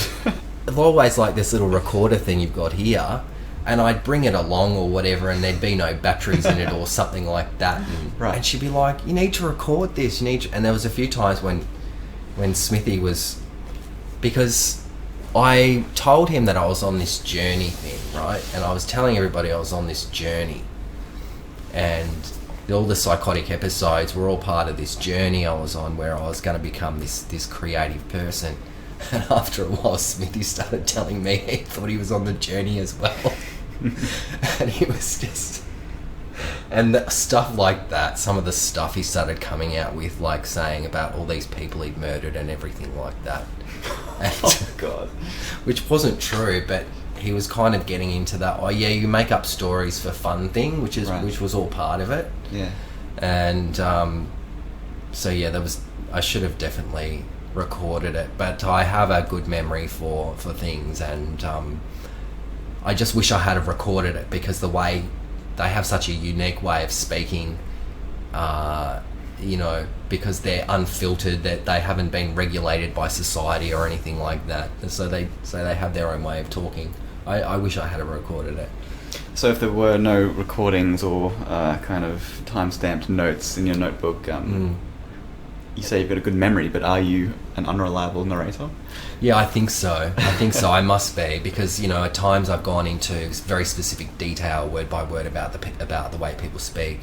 It's always like this little recorder thing you've got here, and I'd bring it along or whatever, and there'd be no batteries in it or something like that. And she'd be like, you need to record this. And there was a few times when Smithy was... Because I told him that I was on this journey thing, right? And I was telling everybody I was on this journey. And all the psychotic episodes were all part of this journey I was on, where I was going to become this creative person. And after a while, Smithy started telling me he thought he was on the journey as well. And he was just... And stuff like that, some of the stuff he started coming out with, like saying about all these people he'd murdered and everything like that. And, oh, God. Which wasn't true, but he was kind of getting into that, you make up stories for fun thing, which was all part of it. Yeah. And I should have definitely recorded it, but I have a good memory for things, and I just wish I had have recorded it, because the way they have such a unique way of speaking, because they're unfiltered, that they haven't been regulated by society or anything like that, and so they have their own way of talking. I wish I had have recorded it. So if there were no recordings or kind of time-stamped notes in your notebook, you say you've got a good memory, but are you an unreliable narrator? Yeah, I think so. I must be, because at times I've gone into very specific detail, word by word, about the way people speak,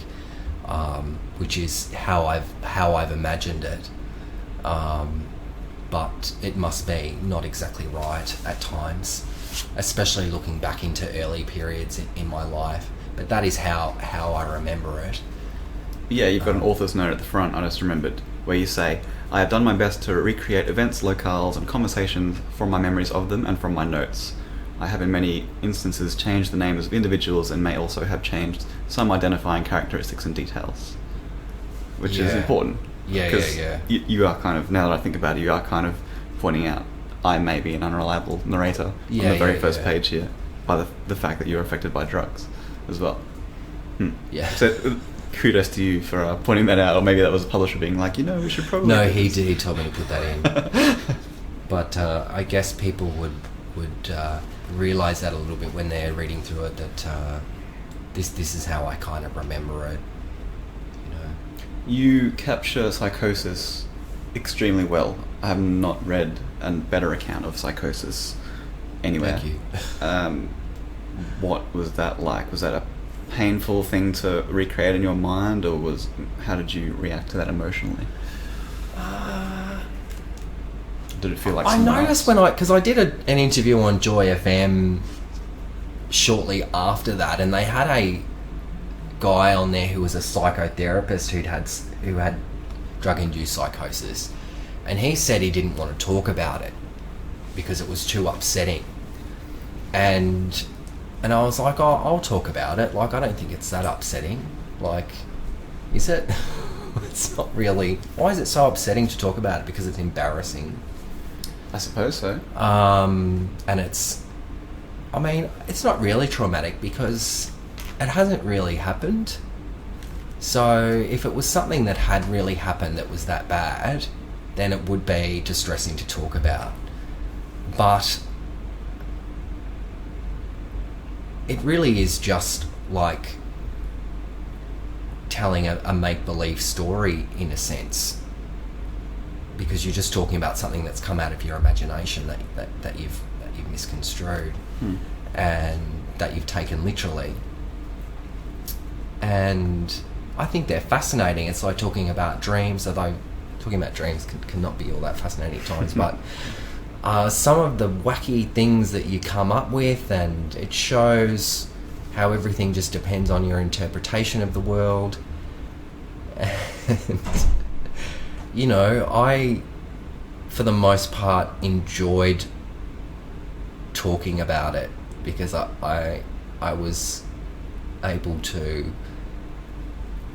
which is how I've imagined it. But it must be not exactly right at times, especially looking back into early periods in my life. But that is how I remember it. Yeah, you've got an author's note at the front, I just remembered, where you say, I have done my best to recreate events, locales, and conversations from my memories of them and from my notes. I have in many instances changed the names of individuals and may also have changed some identifying characteristics and details. Which is important. Yeah. You are kind of, now that I think about it, you are kind of pointing out I may be an unreliable narrator on the very first page here, by the fact that you're affected by drugs as well. Yeah. So kudos to you for pointing that out, or maybe that was a publisher being like, we should probably... No, he did. He told me to put that in. But I guess people would realise that a little bit when they're reading through it, that this is how I kind of remember it. You capture psychosis extremely well. I have not read a better account of psychosis anywhere. Thank you. What was that like? Was that a painful thing to recreate in your mind, or how did you react to that emotionally? Did it feel like I noticed because I did an interview on Joy FM shortly after that, and they had a guy on there who was a psychotherapist who had drug-induced psychosis, and he said he didn't want to talk about it because it was too upsetting, and I was like, I'll talk about it, like, I don't think it's that upsetting, like, is it? It's not really. Why is it so upsetting to talk about it? Because it's embarrassing, I suppose so. And it's not really traumatic because it hasn't really happened. So if it was something that had really happened that was that bad, then it would be distressing to talk about. But it really is just like telling a make-believe story in a sense, because you're just talking about something that's come out of your imagination that you've misconstrued and that you've taken literally. And I think they're fascinating. It's like talking about dreams, although talking about dreams cannot be all that fascinating at times, but some of the wacky things that you come up with, and it shows how everything just depends on your interpretation of the world. And I, for the most part, enjoyed talking about it because I was able to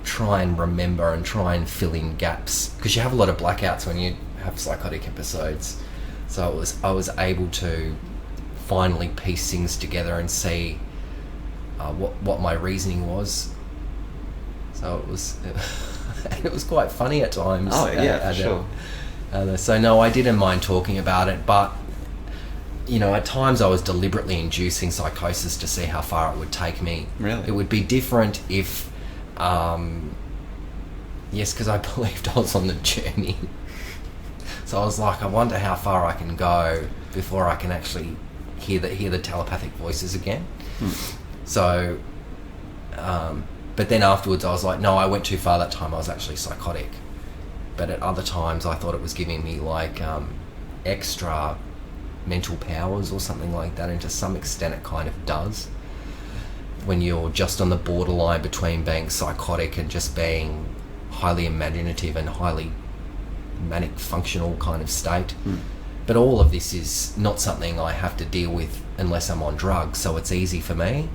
try and remember and try and fill in gaps, because you have a lot of blackouts when you have psychotic episodes. So I was able to finally piece things together and see what my reasoning was. So it was quite funny at times. Oh yeah, for sure. So no, I didn't mind talking about it, but at times I was deliberately inducing psychosis to see how far it would take me. Really? It would be different if, yes, because I believed I was on the journey. So I was like, I wonder how far I can go before I can actually hear the telepathic voices again. So, but then afterwards I was like, no, I went too far that time. I was actually psychotic. But at other times I thought it was giving me like extra mental powers or something like that, and to some extent it kind of does when you're just on the borderline between being psychotic and just being highly imaginative and highly manic functional kind of state. But all of this is not something I have to deal with unless I'm on drugs, so it's easy for me.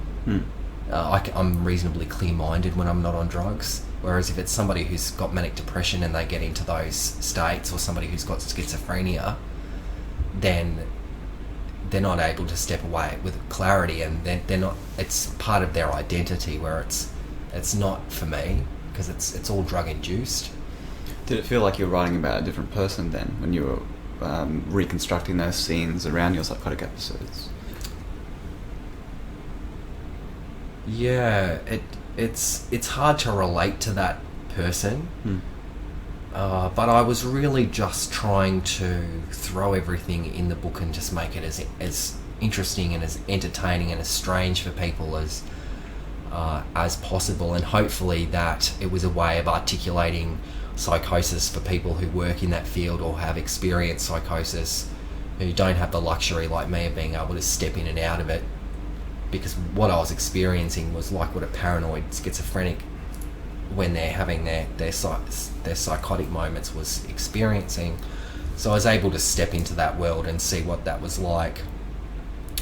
I'm reasonably clear-minded when I'm not on drugs, whereas if it's somebody who's got manic depression and they get into those states, or somebody who's got schizophrenia, then they're not able to step away with clarity, and they're not, it's part of their identity, where it's not for me, because it's all drug induced. Did it feel like you were writing about a different person then when you were reconstructing those scenes around your psychotic episodes? Yeah, it's hard to relate to that person. But I was really just trying to throw everything in the book and just make it as interesting and as entertaining and as strange for people as possible, and hopefully that it was a way of articulating psychosis for people who work in that field or have experienced psychosis, who don't have the luxury like me of being able to step in and out of it, because what I was experiencing was like what a paranoid schizophrenic, when they're having their psychotic moments, was experiencing. So I was able to step into that world and see what that was like,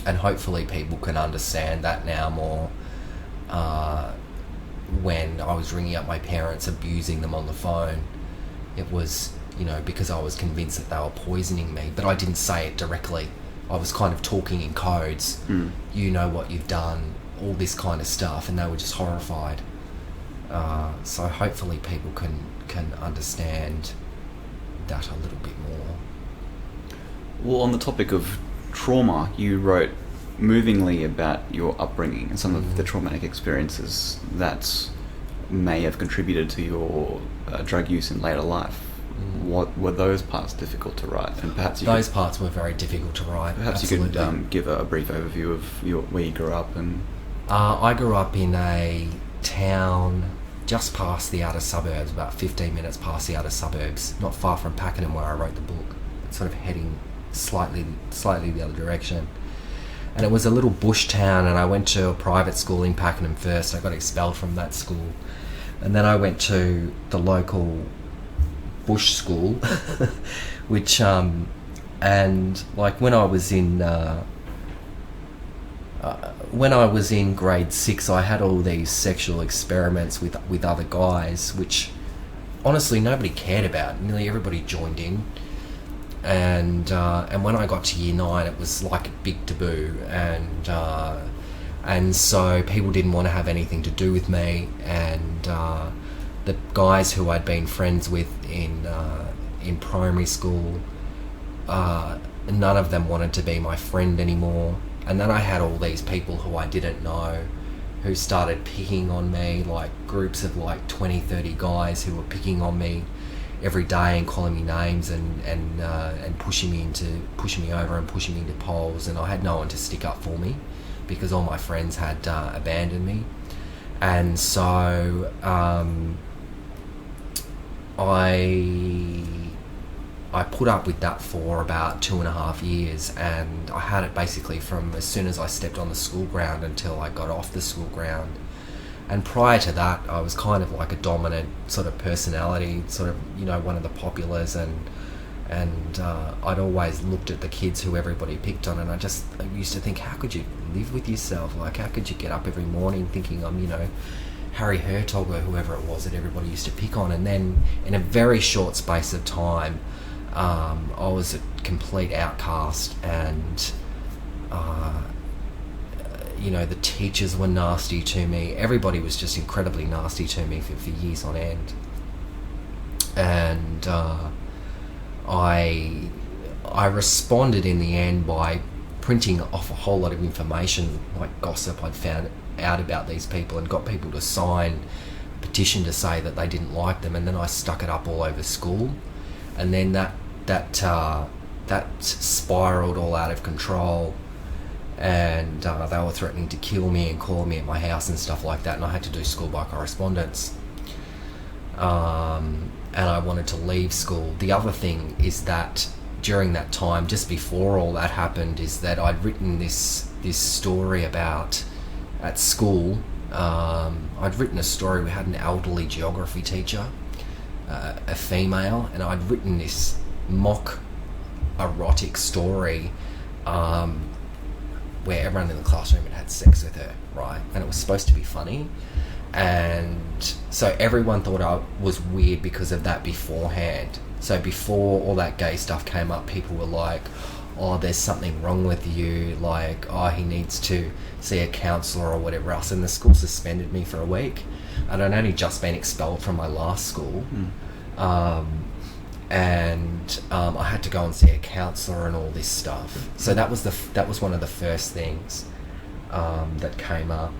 and hopefully people can understand that now more. When I was ringing up my parents, abusing them on the phone, it was, because I was convinced that they were poisoning me, but I didn't say it directly. I was kind of talking in codes, you know what you've done, all this kind of stuff, and they were just horrified. So hopefully people can understand that a little bit more. Well, on the topic of trauma, you wrote movingly about your upbringing and some of the traumatic experiences that may have contributed to your drug use in later life. What were those parts difficult to write? And perhaps those parts were very difficult to write. Perhaps absolutely. You could give a brief overview of where you grew up. And I grew up in a town just past the outer suburbs, about 15 minutes past the outer suburbs, not far from Pakenham, where I wrote the book. It's sort of heading slightly the other direction. And it was a little bush town, and I went to a private school in Pakenham first. I got expelled from that school. And then I went to the local bush school, which, and like when I was in grade 6, I had all these sexual experiments with other guys, which honestly nobody cared about. Nearly everybody joined in. And when I got to year 9, it was like a big taboo, and so people didn't want to have anything to do with me, and the guys who I'd been friends with in primary school, none of them wanted to be my friend anymore. And then I had all these people who I didn't know who started picking on me, like groups of like 20-30 guys who were picking on me every day and calling me names and pushing me over and pushing me into poles, and I had no one to stick up for me because all my friends had abandoned me. And so I put up with that for about 2.5 years, and I had it basically from as soon as I stepped on the school ground until I got off the school ground. And prior to that, I was kind of like a dominant sort of personality, sort of, you know, one of the populars, and I'd always looked at the kids who everybody picked on, and I used to think, how could you live with yourself? Like, how could you get up every morning thinking I'm, you know, Harry Hertog or whoever it was that everybody used to pick on? And then in a very short space of time, I was a complete outcast, and you know, the teachers were nasty to me. Everybody was just incredibly nasty to me for years on end. And I responded in the end by printing off a whole lot of information, like gossip I'd found out about these people, and got people to sign a petition to say that they didn't like them, and then I stuck it up all over school, and then that spiraled all out of control, and they were threatening to kill me and call me at my house and stuff like that, and I had to do school by correspondence. And I wanted to leave school. The other thing is that during that time, just before all that happened, is that I'd written this story about, at school, I'd written a story. We had an elderly geography teacher, a female, and I'd written this mock erotic story where everyone in the classroom had sex with her, right? And it was supposed to be funny. And so everyone thought I was weird because of that beforehand. So before all that gay stuff came up, people were like, oh, there's something wrong with you, like, oh, he needs to see a counsellor or whatever else. And the school suspended me for a week, and I'd only just been expelled from my last school. And I had to go and see a counsellor and all this stuff. So that was one of the first things that came up.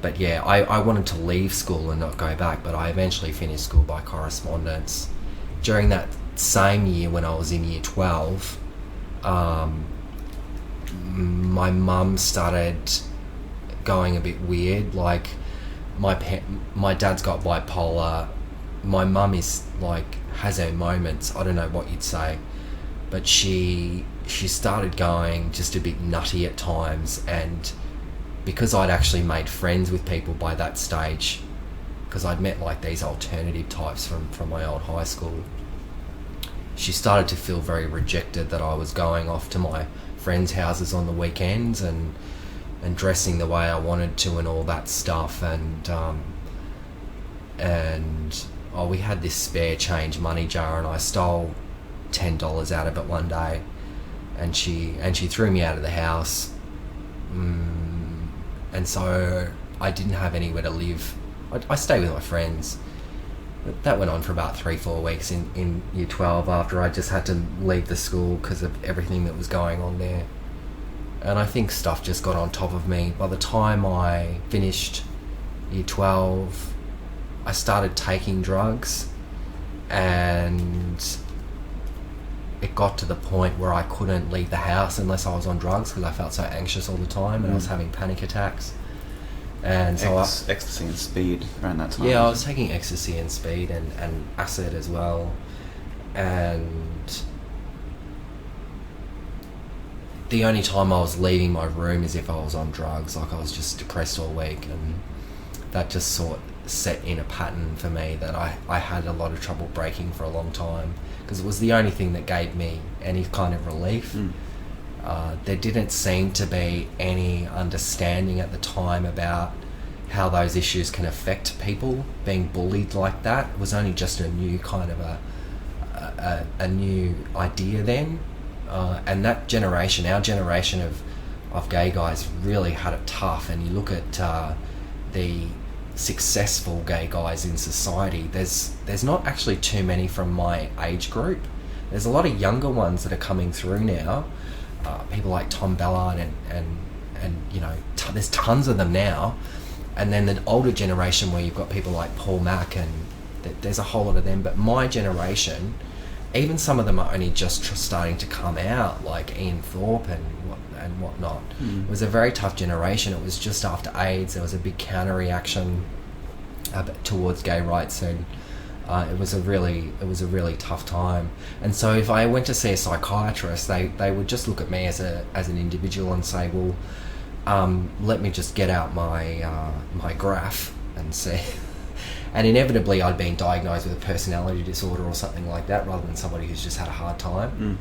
But yeah, I wanted to leave school and not go back, but I eventually finished school by correspondence. During that same year, when I was in year 12, my mum started going a bit weird. Like, my dad's got bipolar. My mum is like, has her moments. I don't know what you'd say, but she started going just a bit nutty at times. And because I'd actually made friends with people by that stage, because I'd met like these alternative types from my old high school, she started to feel very rejected that I was going off to my friends' houses on the weekends and dressing the way I wanted to and all that stuff. And we had this spare change money jar, and I stole $10 out of it one day, and she threw me out of the house. And so I didn't have anywhere to live. I stayed with my friends. But that went on for about 3-4 weeks in year 12, after I just had to leave the school because of everything that was going on there. And I think stuff just got on top of me. By the time I finished year 12, I started taking drugs, and it got to the point where I couldn't leave the house unless I was on drugs, because I felt so anxious all the time, and I was having panic attacks. And so ecstasy and speed around that time. Yeah, I was taking ecstasy and speed and acid as well. And the only time I was leaving my room is if I was on drugs. Like, I was just depressed all week, and that just sort set in a pattern for me that I had a lot of trouble breaking for a long time, because it was the only thing that gave me any kind of relief. There didn't seem to be any understanding at the time about how those issues can affect people being bullied like that. It was only just a new kind of a new idea then. And that generation, our generation of gay guys, really had it tough. And you look at the successful gay guys in society, there's not actually too many from my age group. There's a lot of younger ones that are coming through now. People like Tom Ballard and you know, there's tons of them now. And then the older generation, where you've got people like Paul Mack, and there's a whole lot of them. But my generation, even some of them are only just starting to come out, like Ian Thorpe and whatnot. It was a very tough generation. It was just after AIDS. There was a big counter-reaction towards gay rights, and it was a really tough time. And so if I went to see a psychiatrist, they would just look at me as an individual and say, well, let me just get out my graph and see. And inevitably I'd been diagnosed with a personality disorder or something like that, rather than somebody who's just had a hard time.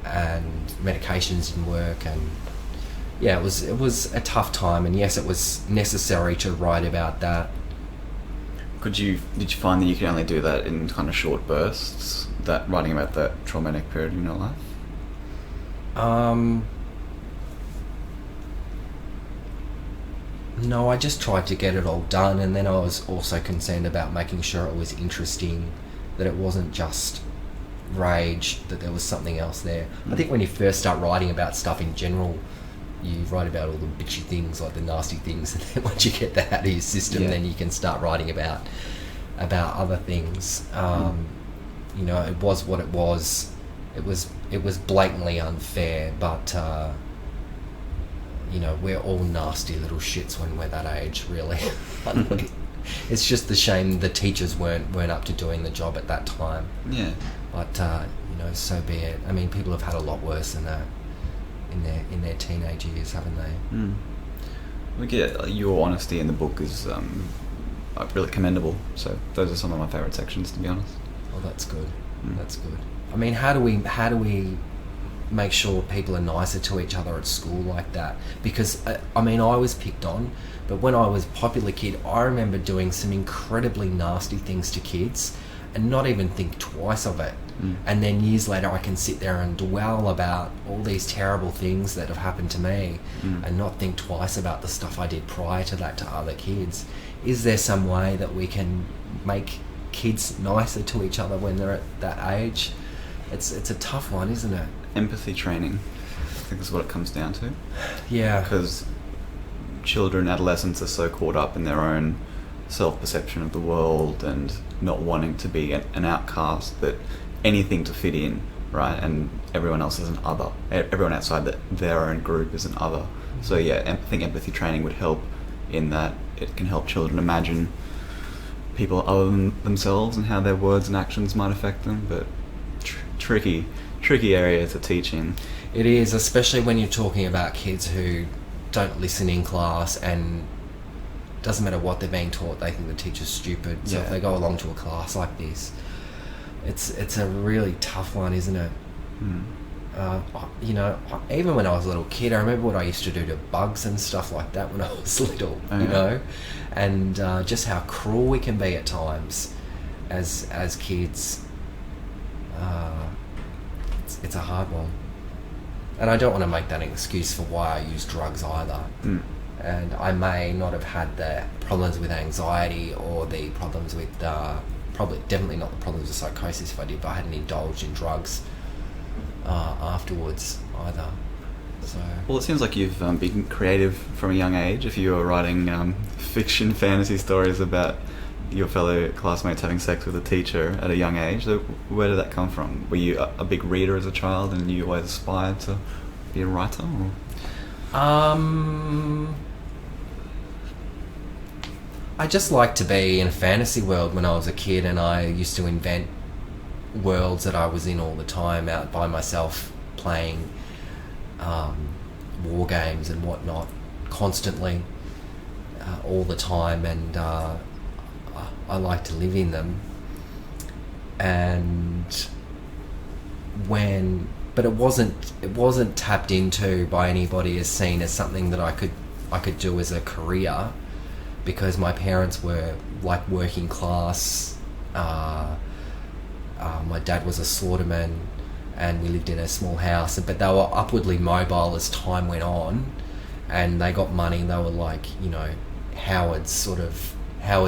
And medications didn't work, and yeah, it was a tough time, and yes, it was necessary to write about that. Did you find that you could only do that in kind of short bursts, that writing about that traumatic period in your life? No, I just tried to get it all done, and then I was also concerned about making sure it was interesting, that it wasn't just rage, that there was something else there. I think when you first start writing about stuff in general, you write about all the bitchy things, like the nasty things, and then once you get that out of your system, then you can start writing about other things. You know, it was what it was. It was blatantly unfair, but you know, we're all nasty little shits when we're that age, really. It's just the shame the teachers weren't up to doing the job at that time. Yeah. But you know, so be it. I mean, people have had a lot worse than that in their teenage years, haven't they? Look at your honesty in the book is really commendable. So those are some of my favourite sections, to be honest. Well, that's good. That's good. I mean, how do we make sure people are nicer to each other at school like that? Because I mean, I was picked on, but when I was a popular kid, I remember doing some incredibly nasty things to kids and not even think twice of it. And then years later I can sit there and dwell about all these terrible things that have happened to me and not think twice about the stuff I did prior to that to other kids. Is there some way that we can make kids nicer to each other when they're at that age? It's a tough one, isn't it? Empathy training, I think is what it comes down to. Yeah. Because children, adolescents are so caught up in their own self-perception of the world and not wanting to be an outcast, that anything to fit in, right? And everyone else is an other. Everyone outside their own group is an other. So yeah, I think empathy training would help in that. It can help children imagine people other than themselves and how their words and actions might affect them. But tricky area to teach in. It is, especially when you're talking about kids who don't listen in class, and doesn't matter what they're being taught, they think the teacher's stupid. So if they go along to a class like this, it's a really tough one, isn't it? You know, even when I was a little kid, I remember what I used to do to bugs and stuff like that when I was little. You know, and just how cruel we can be at times as kids. It's a hard one, and I don't want to make that an excuse for why I use drugs either. And I may not have had the problems with anxiety or the problems with definitely not the problems with psychosis if I did, but I hadn't indulged in drugs afterwards either. So, well, it seems like you've been creative from a young age. If you were writing fiction fantasy stories about your fellow classmates having sex with a teacher at a young age, so where did that come from? Were you a big reader as a child and you always aspired to be a writer? Or? I just liked to be in a fantasy world when I was a kid, and I used to invent worlds that I was in all the time, out by myself, playing war games and whatnot constantly, all the time, and I like to live in them. But it wasn't tapped into by anybody as seen as something that I could do as a career, because my parents were like working class. My dad was a slaughterman, and we lived in a small house, but they were upwardly mobile as time went on, and they got money. They were like, you know, Howard's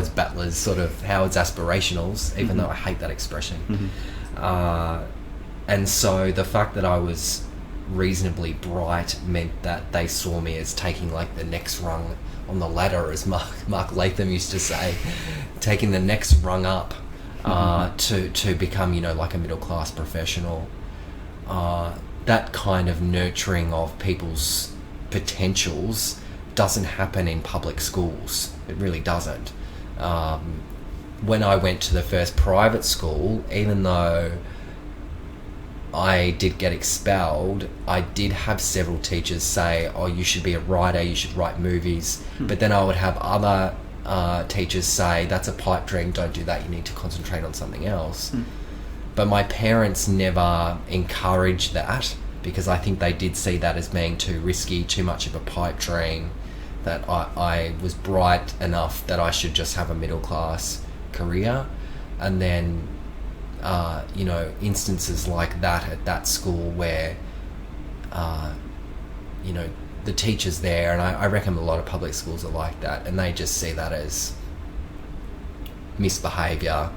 battlers, Howard's aspirationals, even though I hate that expression. And so the fact that I was reasonably bright meant that they saw me as taking like the next rung on the ladder, as Mark Latham used to say, taking the next rung up to become, you know, like a middle class professional. That kind of nurturing of people's potentials doesn't happen in public schools. It really doesn't. When I went to the first private school, even though I did get expelled, I did have several teachers say, oh, you should be a writer, you should write movies. But then I would have other teachers say, that's a pipe dream, don't do that, you need to concentrate on something else. But my parents never encouraged that, because I think they did see that as being too risky, too much of a pipe dream, that I was bright enough that I should just have a middle class career. And then instances like that at that school where the teachers there, and I reckon a lot of public schools are like that, and they just see that as misbehaviour,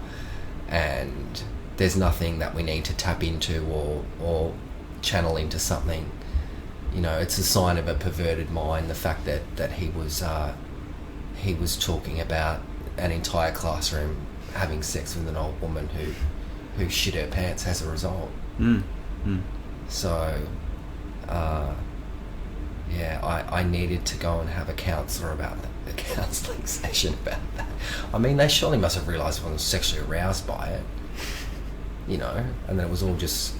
and there's nothing that we need to tap into or channel into something. It's a sign of a perverted mind, the fact that he was talking about an entire classroom having sex with an old woman who shit her pants as a result. So I needed to go and have a counsellor about that, a counselling session about that. I mean, they surely must have realised I was sexually aroused by it, and then it was all just,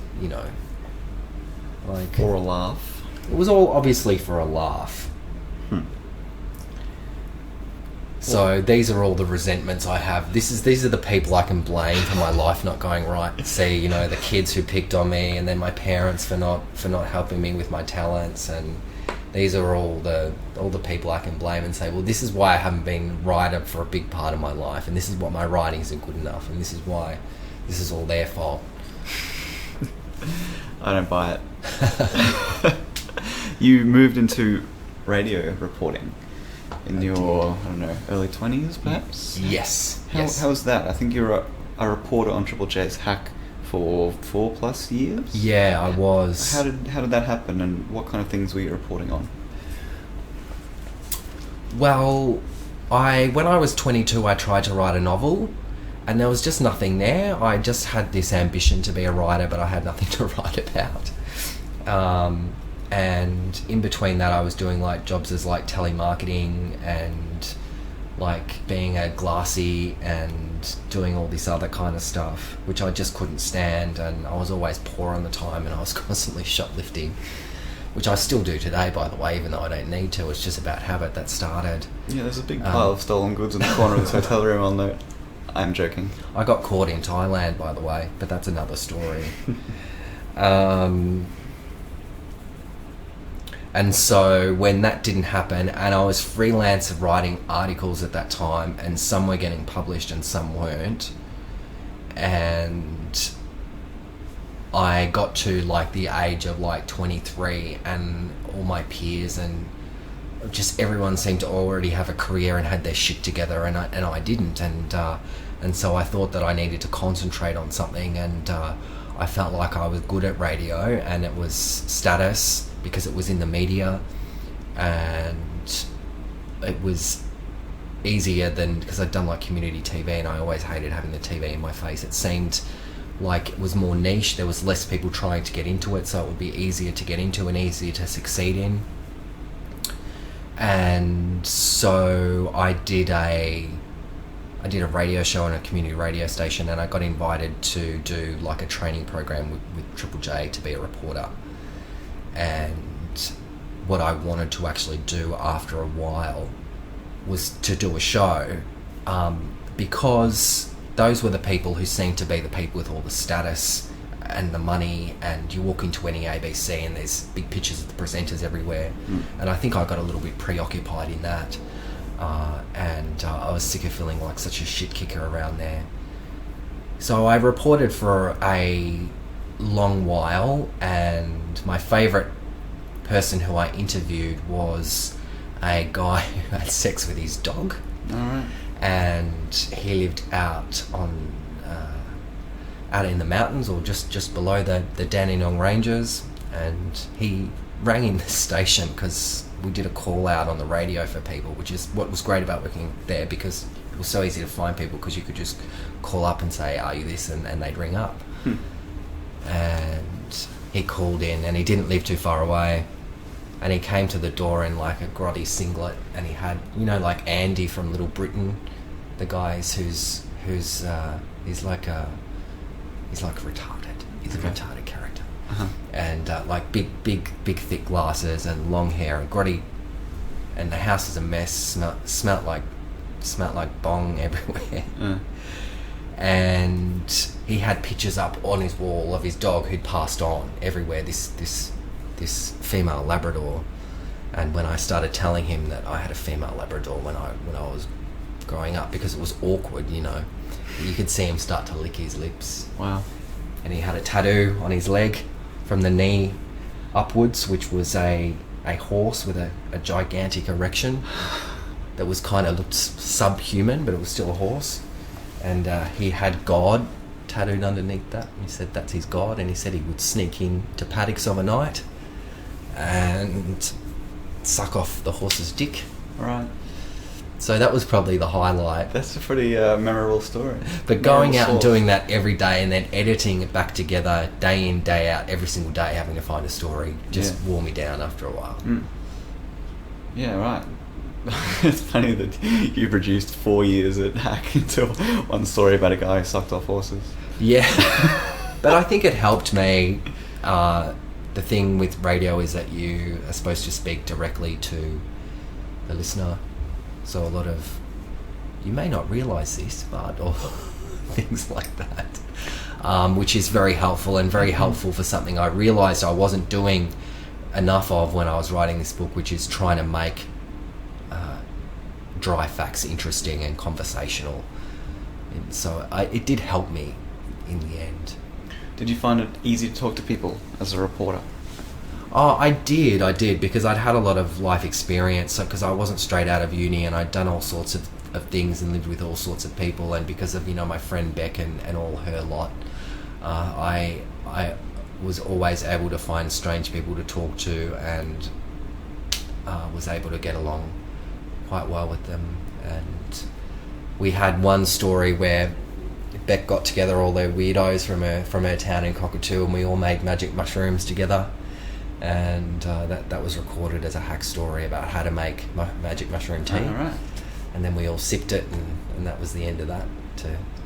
like... For a laugh? It was all obviously for a laugh. So these are all the resentments I have. These are the people I can blame for my life not going right. See, the kids who picked on me, and then my parents for not helping me with my talents, and these are all the people I can blame and say, well, this is why I haven't been a writer for a big part of my life, and this is what my writing isn't good enough, and this is why this is all their fault. I don't buy it. You moved into radio reporting in your, early 20s, perhaps? Yes. How was that? I think you were a reporter on Triple J's Hack for 4+ years? Yeah, I was. How did that happen, and what kind of things were you reporting on? Well, when I was 22, I tried to write a novel, and there was just nothing there. I just had this ambition to be a writer, but I had nothing to write about. And in between that, I was doing like jobs as like telemarketing and like being a glassy and doing all this other kind of stuff, which I just couldn't stand. And I was always poor on the time, and I was constantly shoplifting, which I still do today, by the way, even though I don't need to. It's just about habit that started. Yeah, there's a big pile of stolen goods in the corner of this hotel room, I'll note. I'm joking. I got caught in Thailand, by the way, but that's another story. And so when that didn't happen, and I was freelance writing articles at that time, and some were getting published and some weren't, and I got to like the age of like 23, and all my peers and just everyone seemed to already have a career and had their shit together, and I didn't, and so I thought that I needed to concentrate on something, and I felt like I was good at radio, and it was status because it was in the media, and it was easier than, because I'd done like community TV, and I always hated having the TV in my face. It seemed like it was more niche, there was less people trying to get into it, so it would be easier to get into and easier to succeed in. And so I did a radio show on a community radio station, and I got invited to do like a training program with Triple J to be a reporter. And what I wanted to actually do after a while was to do a show, because those were the people who seemed to be the people with all the status and the money, and you walk into any ABC and there's big pictures of the presenters everywhere. And I think I got a little bit preoccupied in that, and I was sick of feeling like such a shit kicker around there. So I reported for a long while, and my favourite person who I interviewed was a guy who had sex with his dog. All right. And he lived out in the mountains, or just below the Dandenong Ranges, and he rang in the station because we did a call out on the radio for people, which is what was great about working there, because it was so easy to find people, because you could just call up and say, are you this, and they'd ring up. And he called in, and he didn't live too far away, and he came to the door in like a grotty singlet, and he had, like Andy from Little Britain, the guys he's like retarded. He's a retarded character. like big thick glasses and long hair and grotty, and the house is a mess. Smelt like bong everywhere. And he had pictures up on his wall of his dog who'd passed on everywhere. This female Labrador. And when I started telling him that I had a female Labrador when I was growing up, because it was awkward, you could see him start to lick his lips. Wow. And he had a tattoo on his leg from the knee upwards, which was a horse with a gigantic erection that was kind of looked subhuman, but it was still a horse. And he had God tattooed underneath that. He said that's his God, and he said he would sneak in to paddocks of a night and suck off the horse's dick. Right. So that was probably the highlight. That's a pretty memorable story. But going out and doing that every day and then editing it back together day in, day out, every single day, having to find a story just wore me down after a while. Yeah, right. It's funny that you produced 4 years at Hack into one story about a guy who sucked off horses. Yeah. But I think it helped me. The thing with radio is that you are supposed to speak directly to the listener. So a lot of, you may not realise this, or things like that, which is very helpful and very helpful for something I realised I wasn't doing enough of when I was writing this book, which is trying to make dry facts interesting and conversational. And so it did help me in the end. Did you find it easy to talk to people as a reporter? Oh, I did, because I'd had a lot of life experience, because I wasn't straight out of uni and I'd done all sorts of things and lived with all sorts of people, and because of, my friend Beck and all her lot, I was always able to find strange people to talk to, and was able to get along quite well with them. And we had one story where Beck got together all the weirdos from her town in Cockatoo, and we all made magic mushrooms together. And that was recorded as a hack story about how to make magic mushroom tea. Oh, right. And then we all sipped it, and that was the end of that.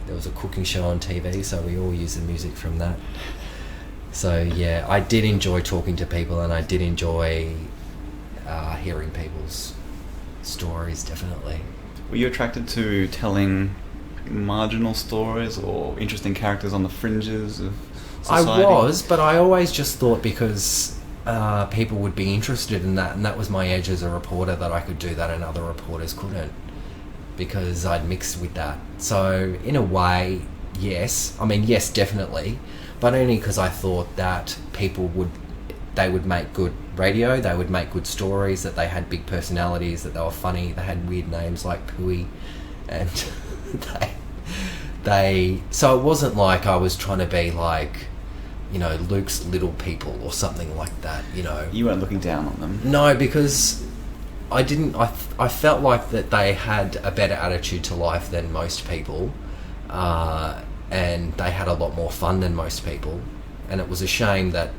There was a cooking show on TV, so we all used the music from that. So yeah, I did enjoy talking to people, and I did enjoy hearing people's stories, definitely. Were you attracted to telling marginal stories or interesting characters on the fringes of society? I was, but I always just thought because people would be interested in that, and that was my edge as a reporter, that I could do that and other reporters couldn't, because I'd mixed with that. So in a way, yes, definitely, but only because I thought that people would make good radio, they would make good stories, that they had big personalities, that they were funny, they had weird names like Pooey, and so it wasn't like I was trying to be like, Luke's Little People or something like that, You weren't looking down on them? No, because I felt like that they had a better attitude to life than most people, and they had a lot more fun than most people, and it was a shame that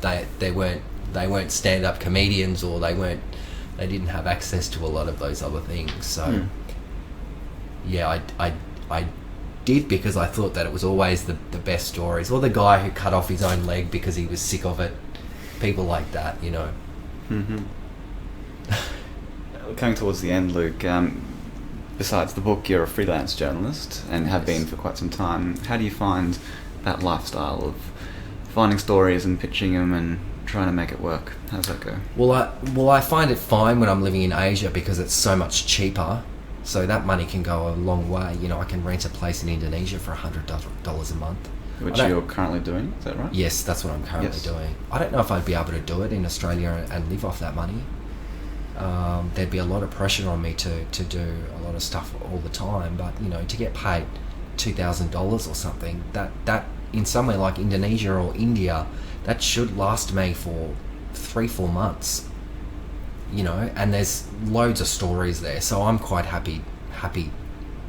they weren't stand-up comedians, or they didn't have access to a lot of those other things. So yeah, I did, because I thought that it was always the best stories, or the guy who cut off his own leg because he was sick of it, people like that, Mm-hmm. Coming towards the end, Luke, besides the book, you're a freelance journalist and have been for quite some time. How do you find that lifestyle of finding stories and pitching them and trying to make it work? How's that go? Well, I find it fine when I'm living in Asia, because it's so much cheaper. So that money can go a long way. I can rent a place in Indonesia for $100 a month. Which you're currently doing, is that right? Yes, that's what I'm currently doing. I don't know if I'd be able to do it in Australia and live off that money. There'd be a lot of pressure on me to do a lot of stuff all the time. But, to get paid $2,000 or something, that in somewhere like Indonesia or India, that should last me for 3-4 months. And there's loads of stories there, so I'm quite happy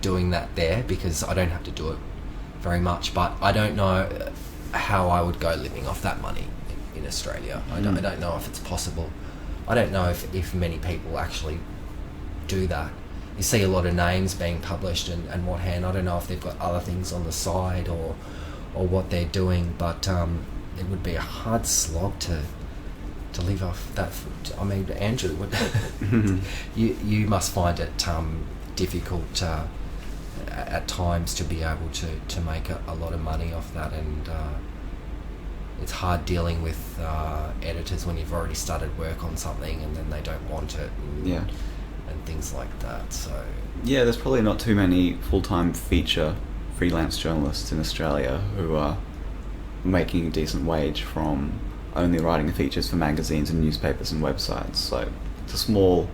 doing that there, because I don't have to do it very much. But I don't know how I would go living off that money in Australia. I don't know if it's possible. I don't know if many people actually do that. You see a lot of names being published and what hand. I don't know if they've got other things on the side or what they're doing, but it would be a hard slog to live off that. I mean, Andrew, you must find it difficult at times to be able to make a lot of money off that, and it's hard dealing with editors when you've already started work on something and then they don't want it, and things like that. So yeah, there's probably not too many full-time feature freelance journalists in Australia who are making a decent wage from only writing features for magazines and newspapers and websites. So it's a small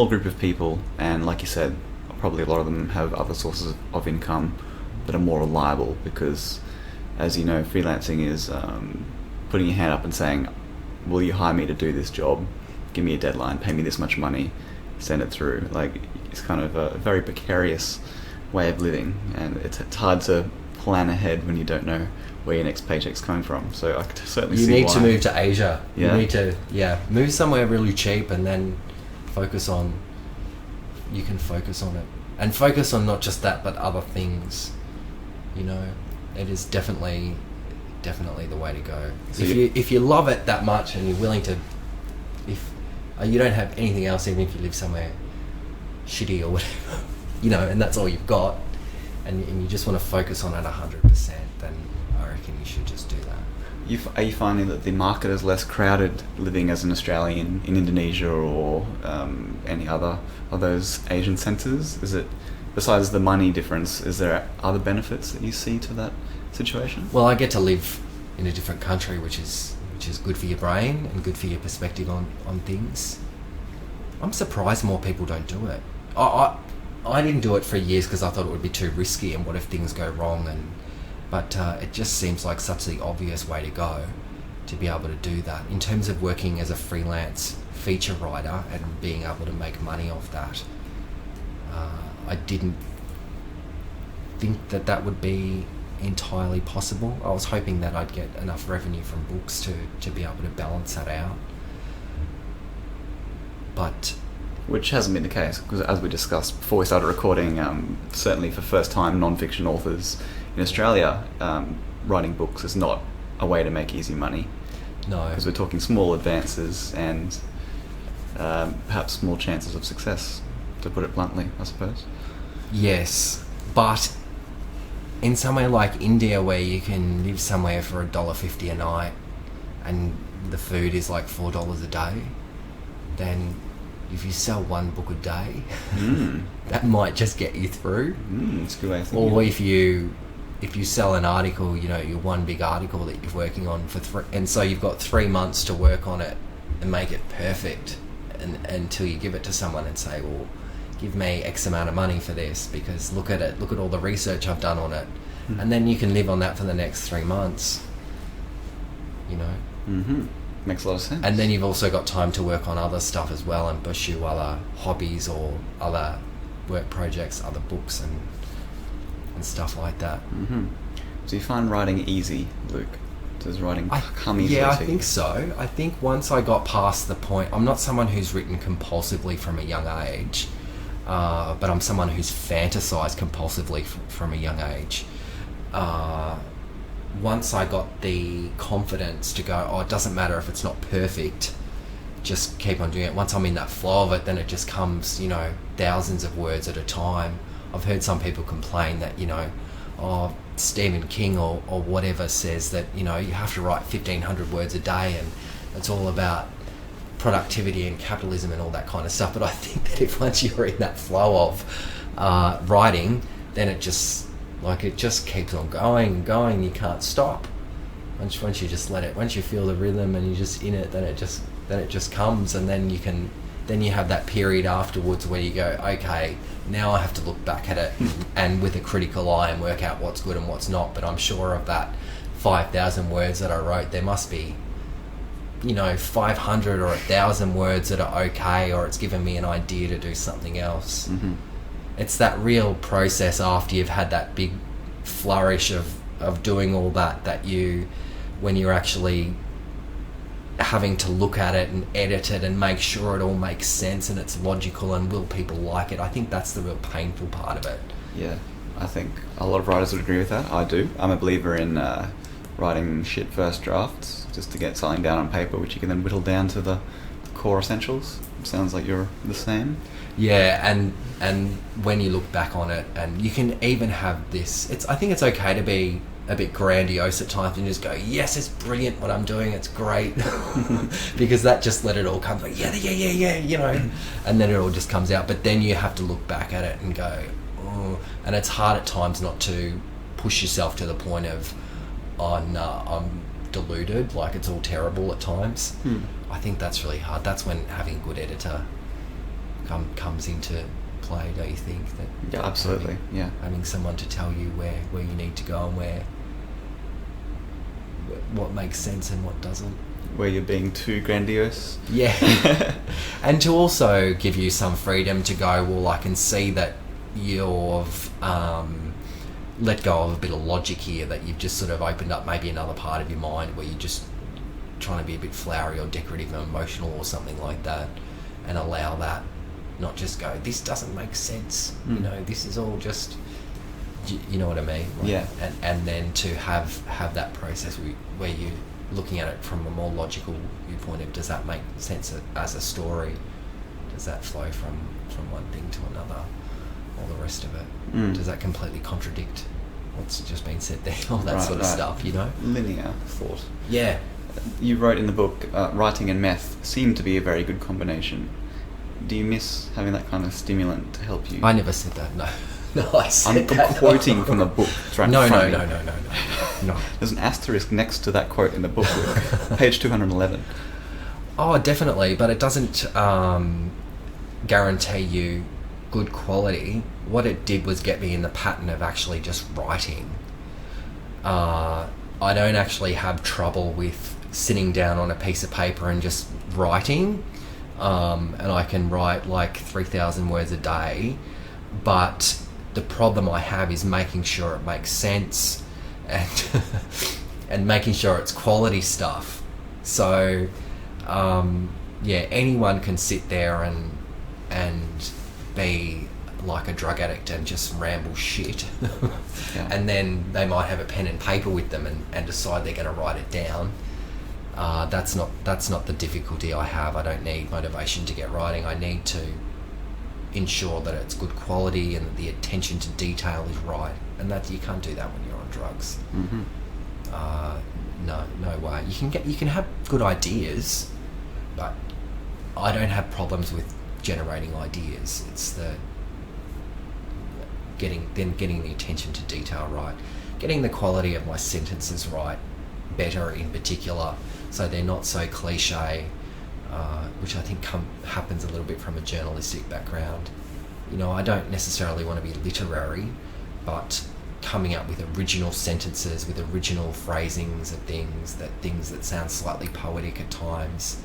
group of people, and like you said, probably a lot of them have other sources of income that are more reliable, because as you know, freelancing is putting your hand up and saying, will you hire me to do this job, give me a deadline, pay me this much money, send it through. Like, it's kind of a very precarious way of living, and it's hard to plan ahead when you don't know where your next paycheck's coming from. So I could certainly see why. You need to move to Asia. Yeah. You need to move somewhere really cheap, and then you can focus on it, and focus on not just that but other things. You know, it is definitely the way to go. So if you love it that much and you're willing to, if you don't have anything else, even if you live somewhere shitty or whatever, you know, and that's all you've got, and you just want to focus on it 100%, then I reckon you should just do that. Are you finding that the market is less crowded living as an Australian in Indonesia or any other of those Asian centres? Is it, besides the money difference, is there other benefits that you see to that situation? Well, I get to live in a different country, which is good for your brain and good for your perspective on things. I'm surprised more people don't do it. I didn't do it for years because I thought it would be too risky, and what if things go wrong, but it just seems like such the obvious way to go, to be able to do that. In terms of working as a freelance feature writer and being able to make money off that, I didn't think that would be entirely possible. I was hoping that I'd get enough revenue from books to be able to balance that out. But which hasn't been the case, because as we discussed before we started recording, certainly for first-time non-fiction authors in Australia, writing books is not a way to make easy money. No. Because we're talking small advances and perhaps small chances of success, to put it bluntly, I suppose. Yes, but in somewhere like India, where you can live somewhere for $1.50 a night and the food is like $4 a day, then if you sell one book a day, that might just get you through. That's a good way of thinking. Or if you sell an article, you know, your one big article that you're working on and so you've got 3 months to work on it and make it perfect, and until you give it to someone and say, well, give me X amount of money for this, because look at all the research I've done on it. And then you can live on that for the next 3 months, you know. Makes a lot of sense. And then you've also got time to work on other stuff as well, and pursue other hobbies or other work projects, other books and stuff like that. Do you find writing easy, Luke? Does writing come easily? Yeah, I think so. I think once I got past the point, I'm not someone who's written compulsively from a young age, but I'm someone who's fantasized compulsively from a young age. Once I got the confidence to go, it doesn't matter if it's not perfect, just keep on doing it. Once I'm in that flow of it, then it just comes, you know, thousands of words at a time. I've heard some people complain that, you know, Stephen King or whatever says that, you know, you have to write 1,500 words a day and it's all about productivity and capitalism and all that kind of stuff. But I think that if once you're in that flow of writing, then it just keeps on going and going. You can't stop. Once you just let it, once you feel the rhythm and you're just in it, then it just comes, and then you have that period afterwards where you go, okay, now I have to look back at it and with a critical eye and work out what's good and what's not. But I'm sure of that 5,000 words that I wrote, there must be, you know, 500 or 1,000 words that are okay, or it's given me an idea to do something else. It's that real process after you've had that big flourish of doing all that when you're actually having to look at it and edit it and make sure it all makes sense and it's logical and will people like it. I think that's the real painful part of it. Yeah, I think a lot of writers would agree with that. I do. I'm a believer in writing shit first drafts just to get something down on paper, which you can then whittle down to the core essentials. Sounds like you're the same. Yeah, and when you look back on it, and you can even have this, I think it's okay to be a bit grandiose at times and just go, yes, it's brilliant what I'm doing, it's great. Because that just let it all come, like, yeah, you know, and then it all just comes out. But then you have to look back at it and go, oh, and it's hard at times not to push yourself to the point of, oh no, I'm deluded, like it's all terrible at times. I think that's really hard. That's when having a good editor comes into play, don't you think? That yeah, absolutely. Having someone to tell you where you need to go and what makes sense and what doesn't. Where you're being too grandiose. Yeah. And to also give you some freedom to go, well, I can see that you've let go of a bit of logic here, that you've just sort of opened up maybe another part of your mind where you're just trying to be a bit flowery or decorative and emotional or something like that, and allow that, not just go, this doesn't make sense, you know, this is all just, you know what I mean? Like, yeah. And then to have that process where you're looking at it from a more logical viewpoint of, does that make sense as a story? Does that flow from one thing to another? All the rest of it. Does that completely contradict what's just been said there? All that sort of stuff, you know? Linear thought. Yeah. You wrote in the book, writing and meth seem to be a very good combination. Do you miss having that kind of stimulant to help you? I never said that, no. No, I said I'm quoting from the book. It's right No. There's an asterisk next to that quote in the book, page 211. Oh, definitely, but it doesn't guarantee you good quality. What it did was get me in the pattern of actually just writing. I don't actually have trouble with sitting down on a piece of paper and just writing, and I can write like 3,000 words a day, but the problem I have is making sure it makes sense and and making sure it's quality stuff. So anyone can sit there and be like a drug addict and just ramble shit. And then they might have a pen and paper with them and decide they're going to write it down. That's not the difficulty I have. I don't need motivation to get writing. I need to ensure that it's good quality and that the attention to detail is right, and that you can't do that when you're on drugs. No way. You can have good ideas, but I don't have problems with generating ideas. It's the getting the attention to detail right, getting the quality of my sentences right, better in particular, so they're not so cliche, which I think happens a little bit from a journalistic background. You know, I don't necessarily want to be literary, but coming up with original sentences, with original phrasings of things that sound slightly poetic at times,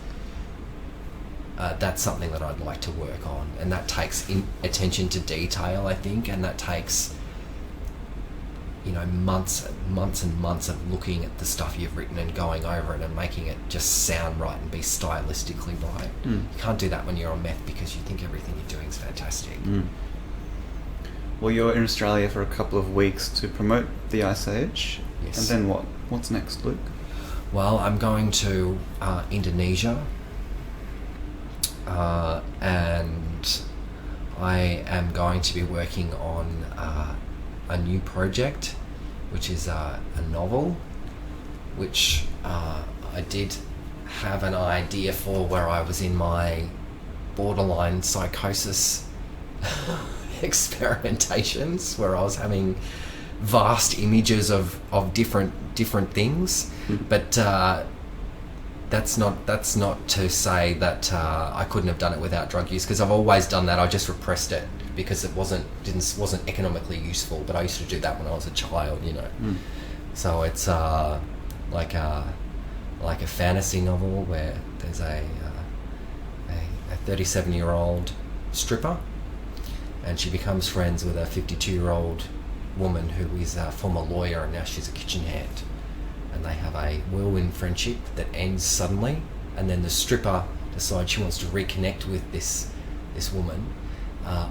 that's something that I'd like to work on, and that takes attention to detail, I think, and that takes, you know, months and months of looking at the stuff you've written and going over it and making it just sound right and be stylistically right. You can't do that when you're on meth, because you think everything you're doing is fantastic. Well, you're in Australia for a couple of weeks to promote the Ice Age. Yes. And then what? What's next, Luke? Well, I'm going to Indonesia, and I am going to be working on a new project, which is a novel, which I did have an idea for, where I was in my borderline psychosis experimentations, where I was having vast images of different things, but that's not to say that I couldn't have done it without drug use, because I've always done that. I just repressed it because it wasn't economically useful, but I used to do that when I was a child, you know. So it's like a fantasy novel where there's a 37-year-old stripper, and she becomes friends with a 52-year-old woman who is a former lawyer, and now she's a kitchen hand, and they have a whirlwind friendship that ends suddenly, and then the stripper decides she wants to reconnect with this woman,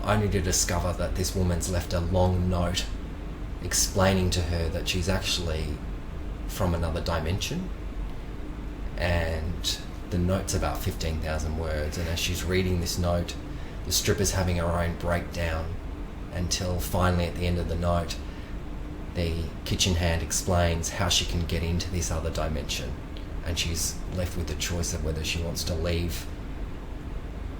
only to discover that this woman's left a long note explaining to her that she's actually from another dimension, and the note's about 15,000 words, and as she's reading this note, the stripper's having her own breakdown until finally at the end of the note, the kitchen hand explains how she can get into this other dimension, and she's left with the choice of whether she wants to leave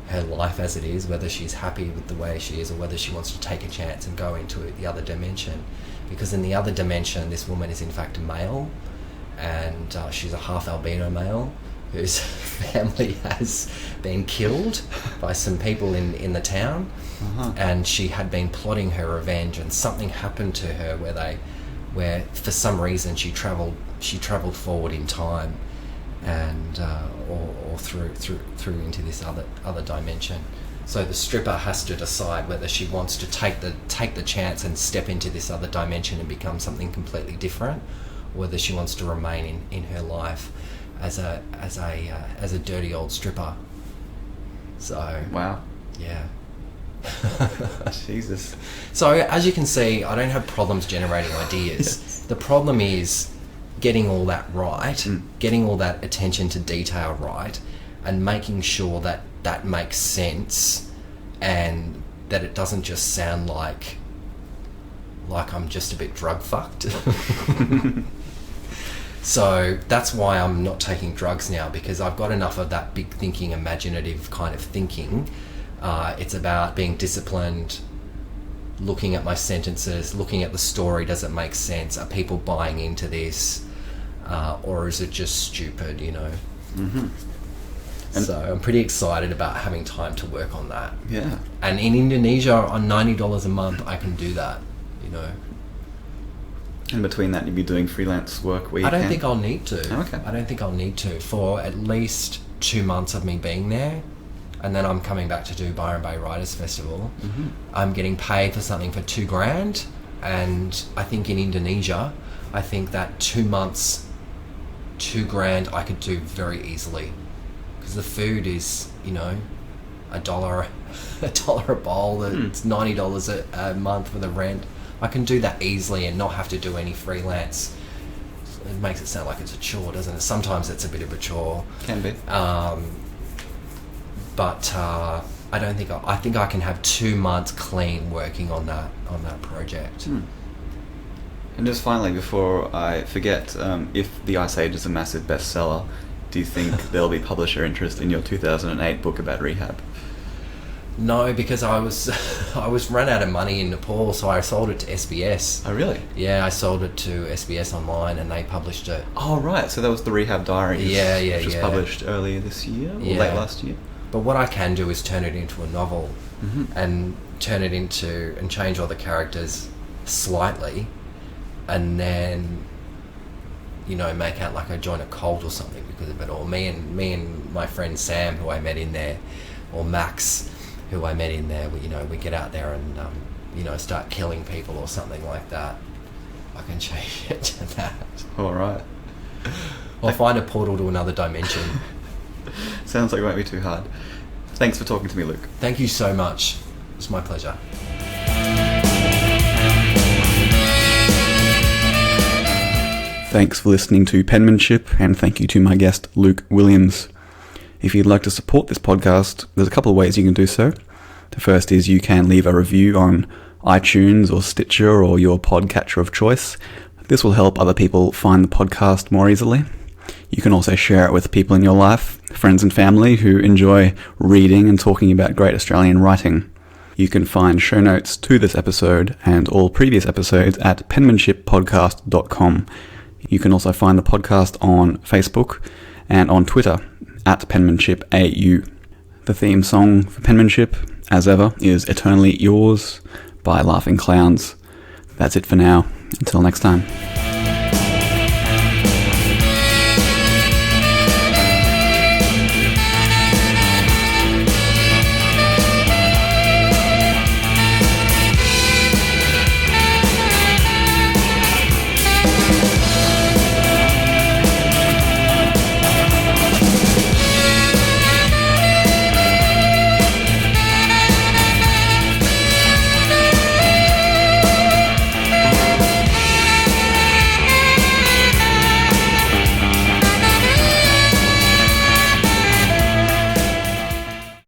her life as it is, whether she's happy with the way she is, or whether she wants to take a chance and go into the other dimension. Because in the other dimension, this woman is in fact a male, and she's a half albino male whose family has been killed by some people in the town. And she had been plotting her revenge, and something happened to her where for some reason she travelled forward in time, and or through into this other dimension. So the stripper has to decide whether she wants to take the chance and step into this other dimension and become something completely different, or whether she wants to remain in her life as a dirty old stripper. So wow, yeah. Jesus. So as you can see, I don't have problems generating ideas. Yes. The problem is getting all that right, getting all that attention to detail right, and making sure that that makes sense, and that it doesn't just sound like I'm just a bit drug fucked. So that's why I'm not taking drugs now, because I've got enough of that big thinking, imaginative kind of thinking. It's about being disciplined, looking at my sentences, looking at the story. Does it make sense? Are people buying into this? Or is it just stupid, you know? Mm-hmm. So I'm pretty excited about having time to work on that. Yeah. And in Indonesia, on $90 a month, I can do that, you know? And between that, you'd be doing freelance work where you I don't think I'll need to. Oh, okay. I don't think I'll need to for at least 2 months of me being there. And then I'm coming back to do Byron Bay Writers Festival. Mm-hmm. I'm getting paid for something for $2,000. And I think in Indonesia, I think that 2 months, $2,000 I could do very easily. Because the food is, you know, $1 a bowl. It's $90 a month for the rent. I can do that easily and not have to do any freelance. It makes it sound like it's a chore, doesn't it? Sometimes it's a bit of a chore. Can be. But I don't think I think I can have 2 months clean working on that project. And just finally, before I forget, if The Ice Age is a massive bestseller, do you think there'll be publisher interest in your 2008 book about rehab? No, because I was run out of money in Nepal, so I sold it to SBS. Oh, really? Yeah, I sold it to SBS Online, and they published it. Oh, right. So that was the Rehab Diaries. Yeah, which was published earlier this year, or late last year. But what I can do is turn it into a novel, and turn it into and change all the characters slightly, and then, you know, make out like I joined a cult or something because of it. Or me and my friend Sam, who I met in there, or Max, who I met in there. We get out there and start killing people or something like that. I can change it to that. All right. Or find a portal to another dimension. Sounds like it won't be too hard. Thanks for talking to me, Luke. Thank you so much. It's my pleasure. Thanks for listening to Penmanship, and thank you to my guest, Luke Williams. If you'd like to support this podcast, there's a couple of ways you can do so. The first is you can leave a review on iTunes or Stitcher or your podcatcher of choice. This will help other people find the podcast more easily. You can also share it with people in your life, friends and family who enjoy reading and talking about great Australian writing. You can find show notes to this episode and all previous episodes at penmanshippodcast.com. You can also find the podcast on Facebook and on Twitter at penmanshipau. The theme song for Penmanship, as ever, is Eternally Yours by Laughing Clowns. That's it for now. Until next time.